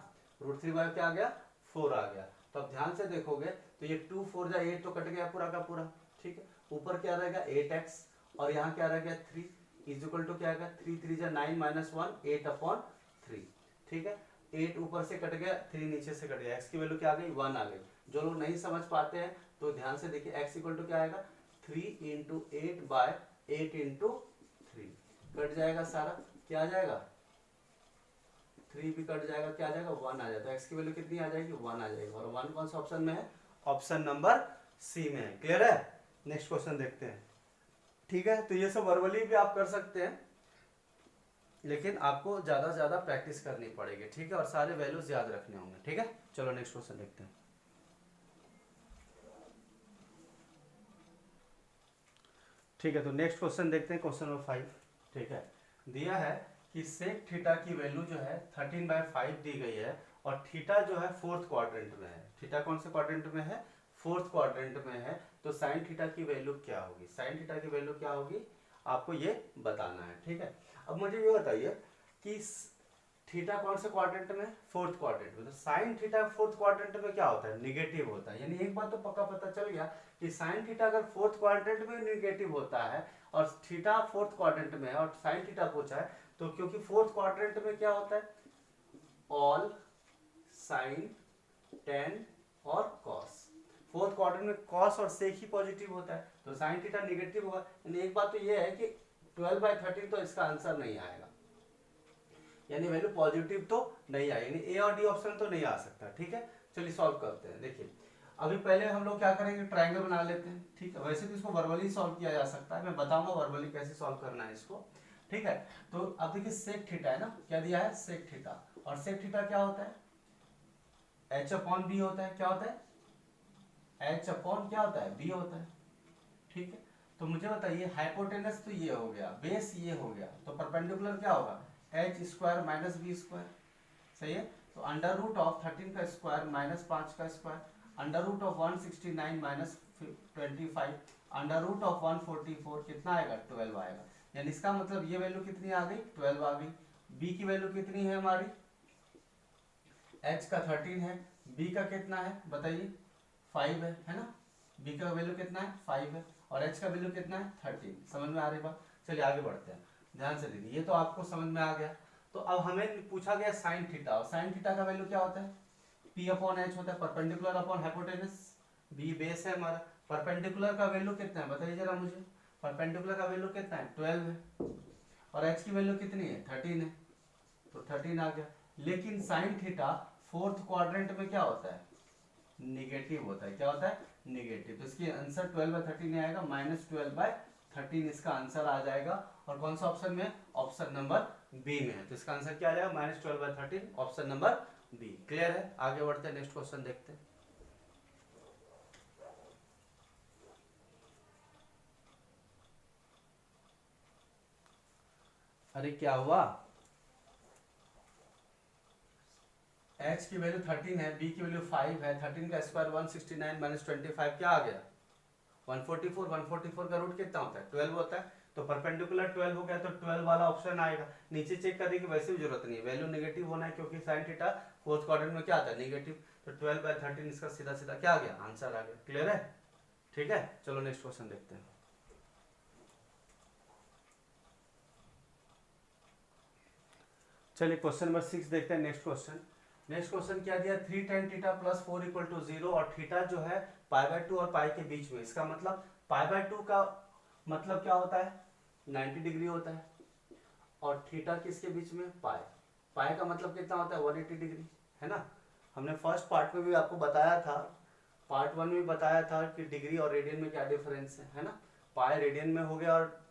S1: √3 क्या आ गया 4 आ गया। तो अब ध्यान से देखोगे तो ये 2 4 जा 8 तो कट गया पूरा का पूरा। ठीक है, ऊपर क्या रहेगा 8x और यहाँ क्या रह गया 3 इज इक्वल टू क्या आएगा 3 3 जा 9 माइनस 1 8/3। ठीक है, 8 ऊपर से कट गया, 3 नीचे से कट गया, x की वैल्यू क्या आ गई 1 आ गई। जो लोग नहीं समझ पाते हैं तो ध्यान से देखिए, x इक्वल टू क्या आएगा 3 इंटू 8/8 इंटू 3, कट जाएगा सारा, क्या आ जाएगा 3 भी कट जाएगा, क्या आ जाएगा 1 आ जाता है। x की वैल्यू कितनी आ जाएगी 1 आ जाएगी, और 1 कौन सा ऑप्शन में है, ऑप्शन नंबर सी में है। क्लियर है? नेक्स्ट क्वेश्चन देखते हैं। ठीक है, तो ये सब वर्बली भी आप कर सकते हैं, लेकिन आपको ज्यादा से ज्यादा प्रैक्टिस करनी पड़ेगी। ठीक है, और सारे वैल्यूज याद रखने होंगे। ठीक है, चलो नेक्स्ट क्वेश्चन देखते हैं। ठीक है, तो नेक्स्ट क्वेश्चन देखते हैं, क्वेश्चन नंबर 5। ठीक है, दिया है कि सेक थीटा की वैल्यू जो है 13/5 दी गई है, और थीटा जो है 4th क्वाड्रेंट में है। थीटा कौन से क्वाड्रेंट में है 4th क्वाड्रेंट में है, तो साइन थीटा की वैल्यू क्या होगी, साइन थीटा की वैल्यू क्या होगी आपको ये बताना है। ठीक है, अब मुझे ये बताइए कि थीटा कौन से क्वाड्रेंट में 4th क्वाड्रेंट में, तो साइन थीटा 4th क्वाड्रेंट में क्या होता है निगेटिव होता है। यानी एक बात तो पक्का पता चल गया कि साइन थीटा अगर 4th क्वाड्रेंट में निगेटिव होता है और थीटा 4th क्वाड्रेंट में है और साइन थीटा पूछा है, तो क्योंकि 4th क्वाड्रेंट में क्या होता है ऑल साइन टेन और कॉस, 4th क्वाड्रेंट में कॉस और सेक ही पॉजिटिव होता है, तो साइन थीटा निगेटिव होगा। यानी एक बात तो ये है कि 12/13 तो इसका आंसर नहीं आएगा, यानी वैल्यू पॉजिटिव तो नहीं आई, यानी ए और डी ऑप्शन तो नहीं आ सकता। ठीक है, चलिए सॉल्व करते हैं। देखिए अभी पहले हम लोग क्या करेंगे ट्रायंगल बना लेते हैं। ठीक है, वैसे तो इसको वर्बली सॉल्व किया जा सकता है, मैं बताऊंगा वर्बली कैसे सॉल्व करना है इसको। ठीक है, तो अब देखिए सेक थीटा है ना, क्या दिया है सेक थीटा, और सेक थीटा क्या होता है h/b होता है। क्या होता है h अपॉन क्या होता है b होता है। ठीक है, तो मुझे बताइए हाइपोटेनस तो ये हो गया, बेस ये हो गया, तो परपेंडिकुलर क्या होगा h² माइनस b स्क्वायर। सही है, तो √13 का स्क्वायर माइनस 5 का स्क्वायर, √169 माइनस 25, √144 कितना आएगा 12 आएगा। यानी इसका मतलब ये वैल्यू कितनी आ गई 12 आ गई। b की वैल्यू कितनी है हमारी एच का 13 है, बी का कितना है बताइए 5 है ना, बी का वैल्यू कितना है 5 है, और एच का वैल्यू कितना है 13। समझ में आ रही बात? चलिए आगे बढ़ते हैं, ध्यान से देखिए, ये तो आपको समझ में आ गया। तो अब हमें पूछा गया साइन थीटा, और साइन थीटा का वैल्यू क्या होता है, पी अपॉन एच होता है, perpendicular upon hypotenuse, B base है हमारा। परपेंडिकुलर का वैल्यू कितना है बताइए जरा मुझे, परपेंडिकुलर का वैल्यू कितना है 12 है, और एच की वैल्यू कितनी है 13 है, तो 13 आ गया। लेकिन साइन थीटा फोर्थ क्वाड्रेंट में क्या होता है, निगेटिव होता है। क्या होता है, निगेटिव। तो इसकी आंसर 12/13 नहीं आएगा, -12/13 इसका आंसर आ जाएगा। और कौन सा ऑप्शन में, ऑप्शन नंबर बी में है। तो इसका आंसर क्या आ जाएगा, -12/13, ऑप्शन नंबर बी। क्लियर है? आगे बढ़ते हैं, नेक्स्ट क्वेश्चन देखते हैं। अरे क्या हुआ, h की वैल्यू 13 है, b की वैल्यू 5 है, 13 का स्क्वायर 169 - 25 क्या आ गया 144। 144 का रूट कितना होता है 12 होता है, तो परपेंडिकुलर 12 हो गया, तो 12 वाला ऑप्शन आएगा। नीचे चेक करने की वैसे भी जरूरत नहीं है, वैल्यू नेगेटिव होना है, क्योंकि साइन थीटा फोर्थ क्वाड्रेंट में क्या आता है नेगेटिव। तो 12/13 इसका सीधा सीधा क्या आ गया, आंसर आ गया। क्लियर है? ठीक है, चलो नेक्स्ट क्वेश्चन देखते हैं। चलिए क्वेश्चन नंबर 6 देखते हैं। नेक्स्ट क्वेश्चन, नेक्स्ट क्वेश्चन क्या दिया, 3 tan theta plus 4 equal to 0, और थीटा जो है π/2 और पाई के बीच में। इसका मतलब π/2 का मतलब क्या होता है 90 डिग्री होता है, और थीटा किसके बीच में, पाई। पाई का मतलब कितना होता है 180 डिग्री, है ना। हमने फर्स्ट पार्ट में भी आपको बताया था, पार्ट 1 में बताया था कि डिग्री और रेडियन में क्या डिफरेंस है ना। पाई रेडियन में हो गया, और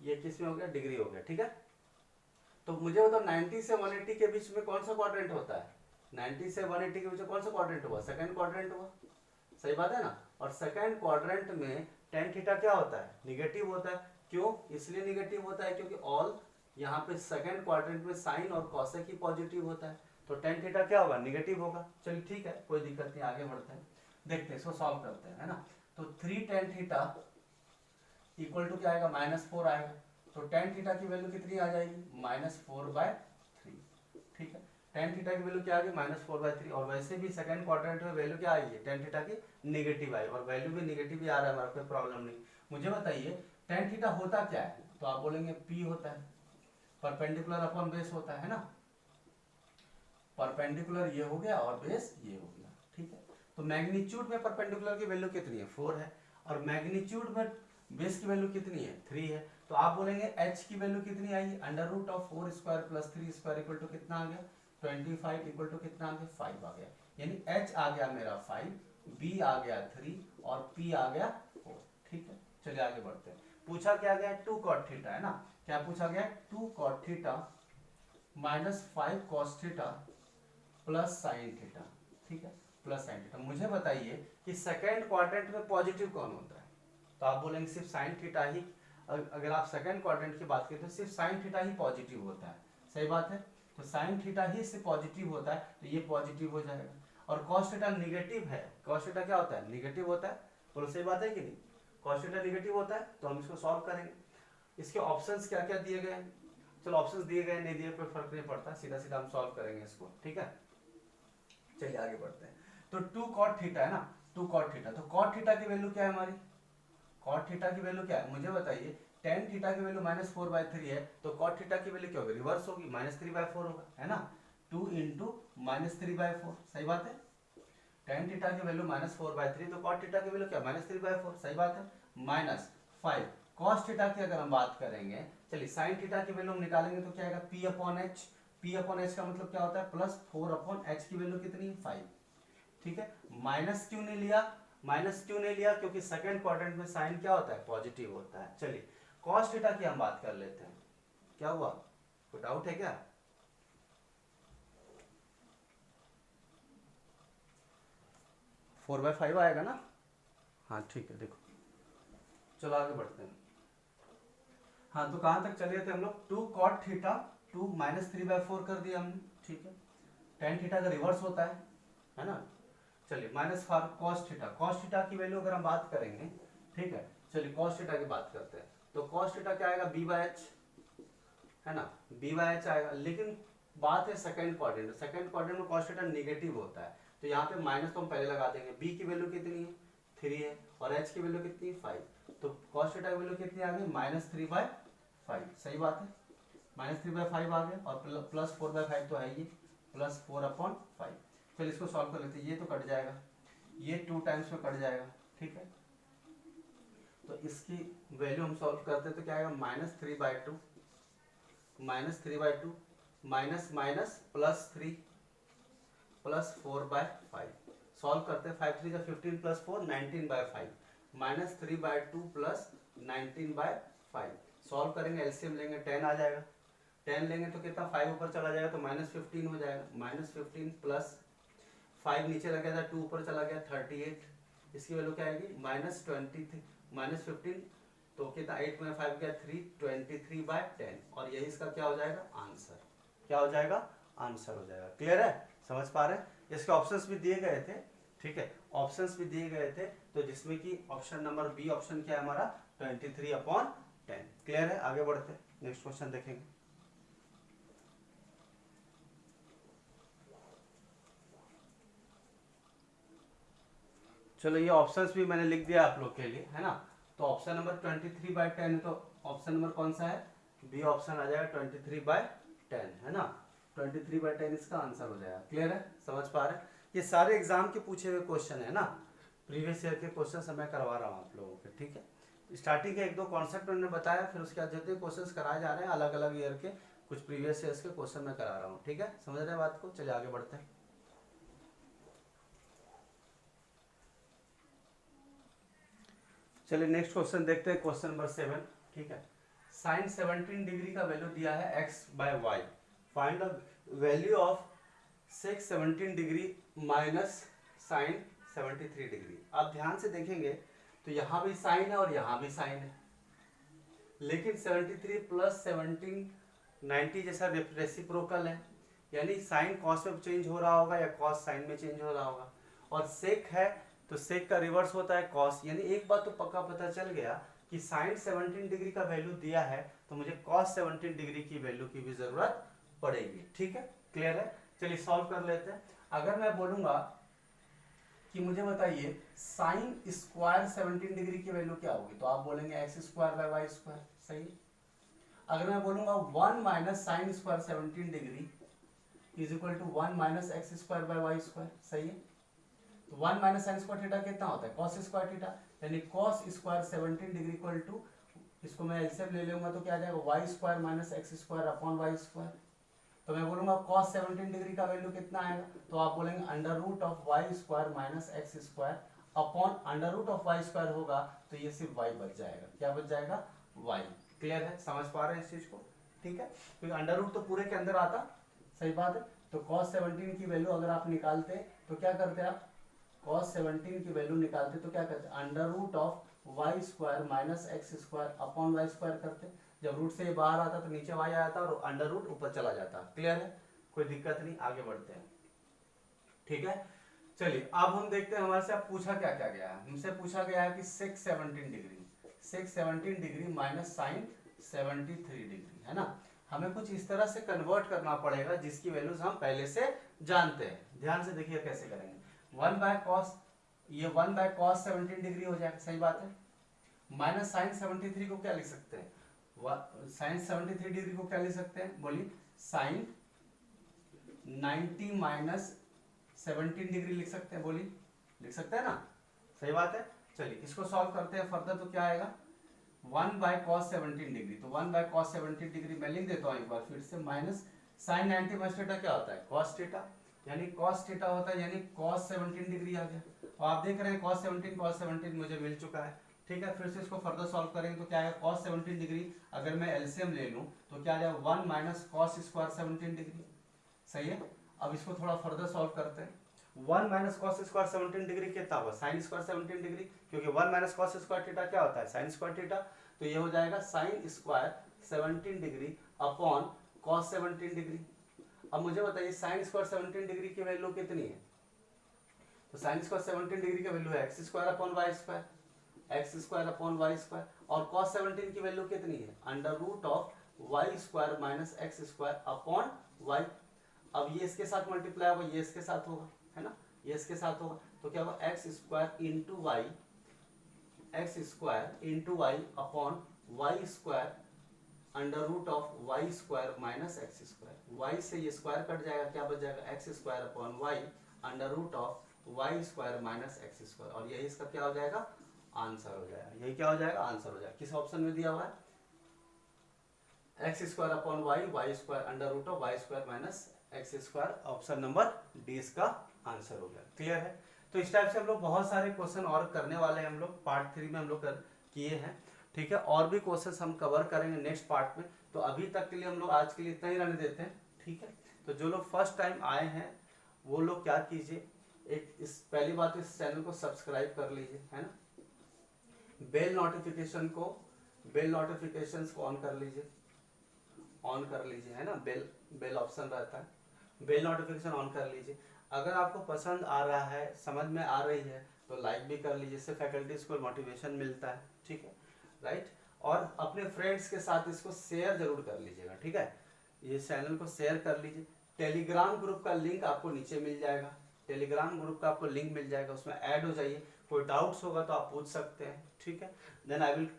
S1: ये किस में हो गया, डिग्री हो गया। ठीक है, तो मुझे बताओ 90 से 180 के बीच में कौन सा क्वाड्रेंट होता है, 90 से 180 के बीच में कौन सा क्वाड्रेंट हुआ, सेकंड क्वाड्रेंट हुआ। सही बात है ना। और सेकंड क्वाड्रेंट में tan थीटा क्या होता है, निगेटिव होता है। क्यों, इसलिए निगेटिव होता है क्योंकि ऑल यहाँ पे सेकंड क्वाड्रेंट में साइन और कॉसेक ही पॉजिटिव होता है, तो tan थीटा क्या होगा, निगेटिव होगा। चलिए ठीक है, कोई दिक्कत नहीं, आगे बढ़ते हैं, देखते हैं इसको सॉल्व करते हैं, है ना। तो 3 tan थीटा इक्वल टू क्या आएगा, -4 आएगा। तो tan थीटा की वैल्यू कितनी आ जाएगी, -4/3। ठीक है, tan थीटा की वैल्यू क्या आ गई, -4/3। और वैसे भी सेकंड क्वाड्रेंट में वैल्यू क्या आई है tan थीटा की, नेगेटिव आई, और वैल्यू भी नेगेटिव ही आ रहा है हमारा, कोई प्रॉब्लम नहीं। मुझे बताइए tan थीटा होता क्या है, तो आप बोलेंगे P होता है, परपेंडिकुलर अपॉन बेस होता है ना। परपेंडिकुलर ये हो गया और बेस ये हो गया। ठीक है, तो मैग्नीट्यूड में परपेंडिकुलर की वैल्यू कितनी है 4 है, और मैग्नीट्यूड में बेस की वैल्यू कितनी है 3 है। तो आप बोलेंगे h की वैल्यू कितनी आई, √4² + 3² इक्वल टू कितना आ गया 25 इक्वल टू कितना आ गया 5 आ गया। यानी h आ गया मेरा 5, b आ गया 3, और p आ गया 4। ठीक है, चलिए आगे बढ़ते हैं। पूछा क्या गया 2 cot थीटा, है ना। क्या पूछा गया 2 cot theta -5 cos theta plus sine theta. ठीक है, प्लस साइन थीटा। मुझे बताइए कि सेकंड क्वाड्रेंट में पॉजिटिव कौन होता है, तो आप बोलेंगे सिर्फ साइन थीटा ही। अगर आप सेकंड क्वाड्रेंट की बात करें तो सिर्फ साइन थीटा ही पॉजिटिव होता है। सही बात है, तो साइन थीटा ही से पॉजिटिव होता है, तो ये पॉजिटिव हो जाएगा। और कॉस थीटा निगेटिव है, कॉस थीटा क्या होता है, निगेटिव होता है। बोलो सही बात है कि नहीं, कॉस थीटा निगेटिव होता है। तो हम इसको सॉल्व करेंगे। इसके ऑप्शंस क्या क्या दिए गए हैं, चलो ऑप्शंस दिए गए नहीं दिए कोई फर्क नहीं पड़ता, सीधा सीधा हम सॉल्व करेंगे इसको। ठीक है, चलिए आगे बढ़ते हैं। तो 2 cot थीटा है ना, 2 cot थीटा, तो cot थीटा की वैल्यू क्या है हमारी, cot थीटा की वैल्यू क्या है मुझे बताइए। tan थीटा की वैल्यू -4/3 है, तो cot थीटा की वैल्यू क्या होगी, रिवर्स होगी, -3/4 होगा, है ना। 2 × -3/4, सही बात है। tan थीटा की वैल्यू -4/3, तो cot थीटा की वैल्यू क्या -3/4, सही बात है। -5 cos थीटा की अगर हम बात करेंगे, चलिए sin थीटा की वैल्यू हम निकालेंगे तो क्या आएगा P/H। P/H का मतलब क्या होता है +4/H की वैल्यू कितनी 5। ठीक है, माइनस क्यों नहीं लिया, माइनस क्यों नहीं लिया, क्योंकि सेकंड क्वाड्रेंट में साइन क्या होता है, पॉजिटिव होता है। चलिए cos थीटा की हम बात कर लेते हैं। क्या हुआ, कोई डाउट है क्या, 4/5 आएगा ना। हाँ ठीक है, देखो चलो आगे बढ़ते हैं। हाँ, तो कहां तक चले थे हम लोग, 2 cot थीटा 2 -3/4 कर दिया हमने। ठीक है, tan थीटा का रिवर्स होता है ना। चलिए -4 cos थीटा, cos थीटा की वैल्यू अगर हम बात करेंगे, ठीक है, चलिए cos थीटा की बात करते हैं। तो cos थीटा क्या आएगा B/H, है ना, B/H आएगा। लेकिन बात है सेकंड क्वाड्रेंट में cos थीटा निगेटिव होता है, तो यहाँ पे माइनस तो हम पहले लगा देंगे। b की वैल्यू कितनी है 3 है और h की वैल्यू कितनी है 5, तो cos थीटा की वैल्यू कितनी आ गई -3/5। सही बात है, -3/5 आ गया और +4/5 तो है ये +4/5। चलिए इसको सॉल्व कर लेते हैं। ये तो कट जाएगा, ये 2 टाइम्स में कट जाएगा, ठीक है। तो इसकी वैल्यू हम सॉल्व करते हैं तो क्या आएगा -3/2 माइनस माइनस +3 +4/5। सॉल्व करते हैं, 5 3 जा 15 +4 19/5 -3/2 +19/5। सॉल्व करेंगे, एलसीएम लेंगे 10 आ जाएगा। 10 लेंगे तो कितना 5 ऊपर चला जाएगा तो -15 हो जाएगा। -15 प्लस 5 नीचे लग गया था 2 ऊपर चला गया 38। इसकी वैल्यू क्या आएगी -23 -15 तो कितना 8 में 5 गया 3 23/10 और यही इसका क्या हो जाएगा आंसर। क्या हो जाएगा आंसर हो जाएगा। क्लियर है, समझ पा रहे हैं। इसके ऑप्शंस भी दिए गए थे, ठीक है, ऑप्शंस भी दिए गए थे, तो जिसमें कि ऑप्शन नंबर बी ऑप्शन क्या है हमारा 23/10। क्लियर है, आगे बढ़ते हैं, नेक्स्ट क्वेश्चन देखेंगे। चलो ये ऑप्शंस भी मैंने लिख दिया आप लोग के लिए, है ना। तो ऑप्शन नंबर 23/10 है, तो ऑप्शन नंबर कौन सा है बी ऑप्शन आ जाएगा 23/10, है ना। 23/10 इसका आंसर हो जाएगा। क्लियर है, समझ पा रहे हैं। ये सारे एग्जाम के पूछे हुए क्वेश्चन है ना, प्रीवियस ईयर के क्वेश्चन मैं करवा रहा हूँ आप लोगों के, ठीक है। स्टार्टिंग के 1-2 कॉन्सेप्ट मैंने बताया, फिर उसके बाद जितने क्वेश्चन कराए जा रहे हैं अलग अलग ईयर के, कुछ प्रीवियस ईयर्स के क्वेश्चन मैं करा रहा हूँ, ठीक है, समझ रहे हैं बात को। चलिए आगे बढ़ते हैं। चलिए नेक्स्ट क्वेश्चन देखते हैं, क्वेश्चन नंबर 7, ठीक है। साइन 17 डिग्री का वैल्यू दिया है x/y, find the value of sec 17 degree minus sine 73 degree. आप ध्यान से देखेंगे तो यहाँ भी साइन है और यहाँ भी साइन है, लेकिन 73 प्लस 17 90 जैसा रेसिप्रोकल है, यानी साइन कॉस में चेंज हो रहा होगा या कॉस साइन में चेंज हो रहा होगा। और सेक है तो सेक का रिवर्स होता है कॉस, यानी एक बात तो पक्का पता चल गया कि साइन 17 डिग्री का वैल्यू दिया है तो मुझे कॉस 17 डिग्री की वैल्यू की भी जरूरत पड़ेगी, ठीक है। क्लियर है, चलिए सॉल्व कर लेते हैं। अगर मैं बोलूंगा कि मुझे बताइए साइन स्क्वायर 17 डिग्री की वैल्यू क्या होगी, तो आप बोलेंगे x²/y², सही। अगर मैं बोलूंगा 1 minus sine square 17 degree is equal to 1 minus x²/y², सही है। तो 1 माइनस साइन स्क्वायर थीटा कितना होता है कॉस स्क्वायर थीटा, यानी cos square 17 degree equal to, इसको मैं एलसीएम ले लूंगा तो क्या आ जाएगा y² माइनस x²/y²। तो मैं बोलूंगा cos 17 डिग्री का वैल्यू कितना आएगा, तो आप बोलेंगे √y² minus x² upon √y² होगा, तो ये सिर्फ y बच जाएगा। क्या बच जाएगा y। क्लियर है, समझ पा रहे हैं इस चीज को, ठीक है, क्योंकि अंडर रूट तो पूरे के अंदर आता, सही बात है। तो cos 17 की वैल्यू अगर आप निकालते तो क्या करते आप, cos 17 की वैल्यू निकालते तो क्या करते √y² minus x² upon y² करते। जब रूट से बाहर आता तो नीचे y आता और अंडर रूट ऊपर चला जाता। क्लियर है, कोई दिक्कत नहीं, आगे बढ़ते हैं, ठीक है। चलिए अब हम देखते हैं हमारे से अब पूछा क्या क्या गया है। हमसे पूछा गया है कि सेक 17 डिग्री माइनस साइन 73 डिग्री, है ना। हमें कुछ इस तरह से कन्वर्ट करना पड़ेगा जिसकी वैल्यूज हम पहले से जानते हैं। ध्यान से देखिए कैसे करेंगे। 1/cos, ये 1/cos 17 डिग्री हो जाएगा, सही बात है। माइनस साइन 73 को क्या लिख सकते हैं, साइन 73 डिग्री को क्या लिख सकते हैं, बोलिए साइन 90 माइनस 17 डिग्री लिख सकते हैं, बोलिए लिख सकते हैं ना, सही बात है। चलिए इसको सॉल्व करते हैं फर्दर, तो क्या आएगा 1/cos 17 डिग्री, तो 1/cos 17 डिग्री मैं लिख देता हूँ एक बार फिर से, माइनस साइन 90 माइनस थीटा क्या होता है cos थीटा, यानी cos थीटा होता है, यानी cos 17 डिग्री आ गया। और आप देख रहे हैं cos 17 मुझे मिल चुका है, ठीक है। फिर से इसको फर्दर सॉल्व करेंगे तो क्या आएगा cos 17 डिग्री, अगर मैं एलसीएम ले लूं तो क्या आ जाएगा 1 माइनस cos स्क्वायर 17 डिग्री, सही है। अब इसको थोड़ा फर्दर सॉल्व करते हैं। 1 माइनस cos स्क्वायर 17 डिग्री कितना होगा साइन स्क्वायर 17 डिग्री, क्योंकि 1 माइनस cos स्क्वायर थीटा क्या होता है साइन स्क्वायर थीटा, तो ये हो जाएगा sign square 17 degree upon cos 17 degree. अब मुझे बताइए साइन स्क्वायर 17 डिग्री की वैल्यू कितनी है, तो साइन स्क्वायर 17 डिग्री की वैल्यू है x² upon y², x² upon y², और cos 17 की वैल्यू कितनी है √y² minus x² upon y अब ये इसके साथ मल्टीप्लाई होगा, ये इसके साथ होगा, है ना, ये इसके साथ होगा, तो क्या होगा X square into Y, X square into Y upon Y square under root of Y square minus X square. Y से ये स्क्वायर कट जाएगा, क्या बच जाएगा X square upon Y under root of Y square minus X square, और यही इसका क्या हो जाएगा आंसर हो जाएगा। यही क्या हो जाएगा आंसर हो जाएगा। किस ऑप्शन में दिया हुआ है X square upon Y, Y square under root of Y square minus X square, option number D इसका आंसर हो गया। क्लियर है। तो इस टाइप से हम लोग बहुत सारे क्वेश्चन और करने वाले हैं, हम लोग पार्ट 3 में हम लोग किए हैं, ठीक है। और भी क्वेश्चंस हम कवर करेंगे नेक्स्ट पार्ट में। तो अभी तक के लिए हम लोग आज के लिए इतना ही रहने देते हैं, ठीक है। तो जो लोग फर्स्ट टाइम आए हैं वो लोग क्या कीजिए, एक इस पहली बात इस चैनल को सब्सक्राइब कर लीजिए, है ना, बेल नोटिफिकेशन को ऑन कर लीजिए, है ना, बेल ऑप्शन रहता है, बेल नोटिफिकेशन ऑन कर लीजिए। अगर आपको पसंद आ रहा है, समझ में आ रही है तो लाइक भी कर लीजिए, इससे फैकल्टीज को मोटिवेशन मिलता है, ठीक है, राइट। और अपने फ्रेंड्स के साथ इसको शेयर जरूर कर लीजिएगा, ठीक है, ये चैनल को शेयर कर लीजिए। टेलीग्राम ग्रुप का लिंक आपको नीचे मिल जाएगा, टेलीग्राम ग्रुप का आपको लिंक मिल जाएगा, उसमें ऐड हो जाइए। कोई डाउट्स होगा तो आप पूछ सकते हैं, ठीक है। Then I will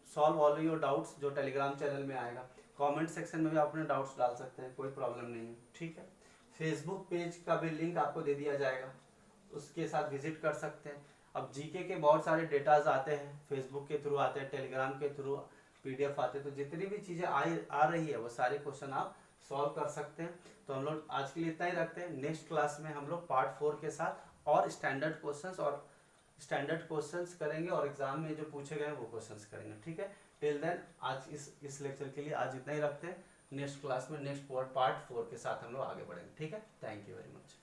S1: solve all your doubts जो टेलीग्राम चैनल में आएगा। कमेंट सेक्शन में भी आप अपने डाउट्स डाल सकते हैं, कोई प्रॉब्लम नहीं है, ठीक है। फेसबुक पेज का भी लिंक आपको दे दिया जाएगा, उसके साथ विजिट कर सकते हैं। अब जीके के बहुत सारे डेटाज आते हैं, फेसबुक के थ्रू आते हैं, टेलीग्राम के थ्रू पीडीएफ आते हैं, तो जितनी भी चीज़ें आ रही है वो सारे क्वेश्चन आप सॉल्व कर सकते हैं। तो हम लोग आज के लिए इतना ही रखते हैं। नेक्स्ट क्लास में हम लोग पार्ट 4 के साथ और स्टैंडर्ड क्वेश्चंस करेंगे, और एग्जाम में जो पूछे गए हैं वो क्वेश्चंस करेंगे, ठीक है। टिल देन आज इस लेक्चर के लिए आज इतना ही रखते हैं। नेक्स्ट क्लास में नेक्स्ट पार्ट 4 के साथ हम लोग आगे बढ़ेंगे, ठीक है। Thank you very much.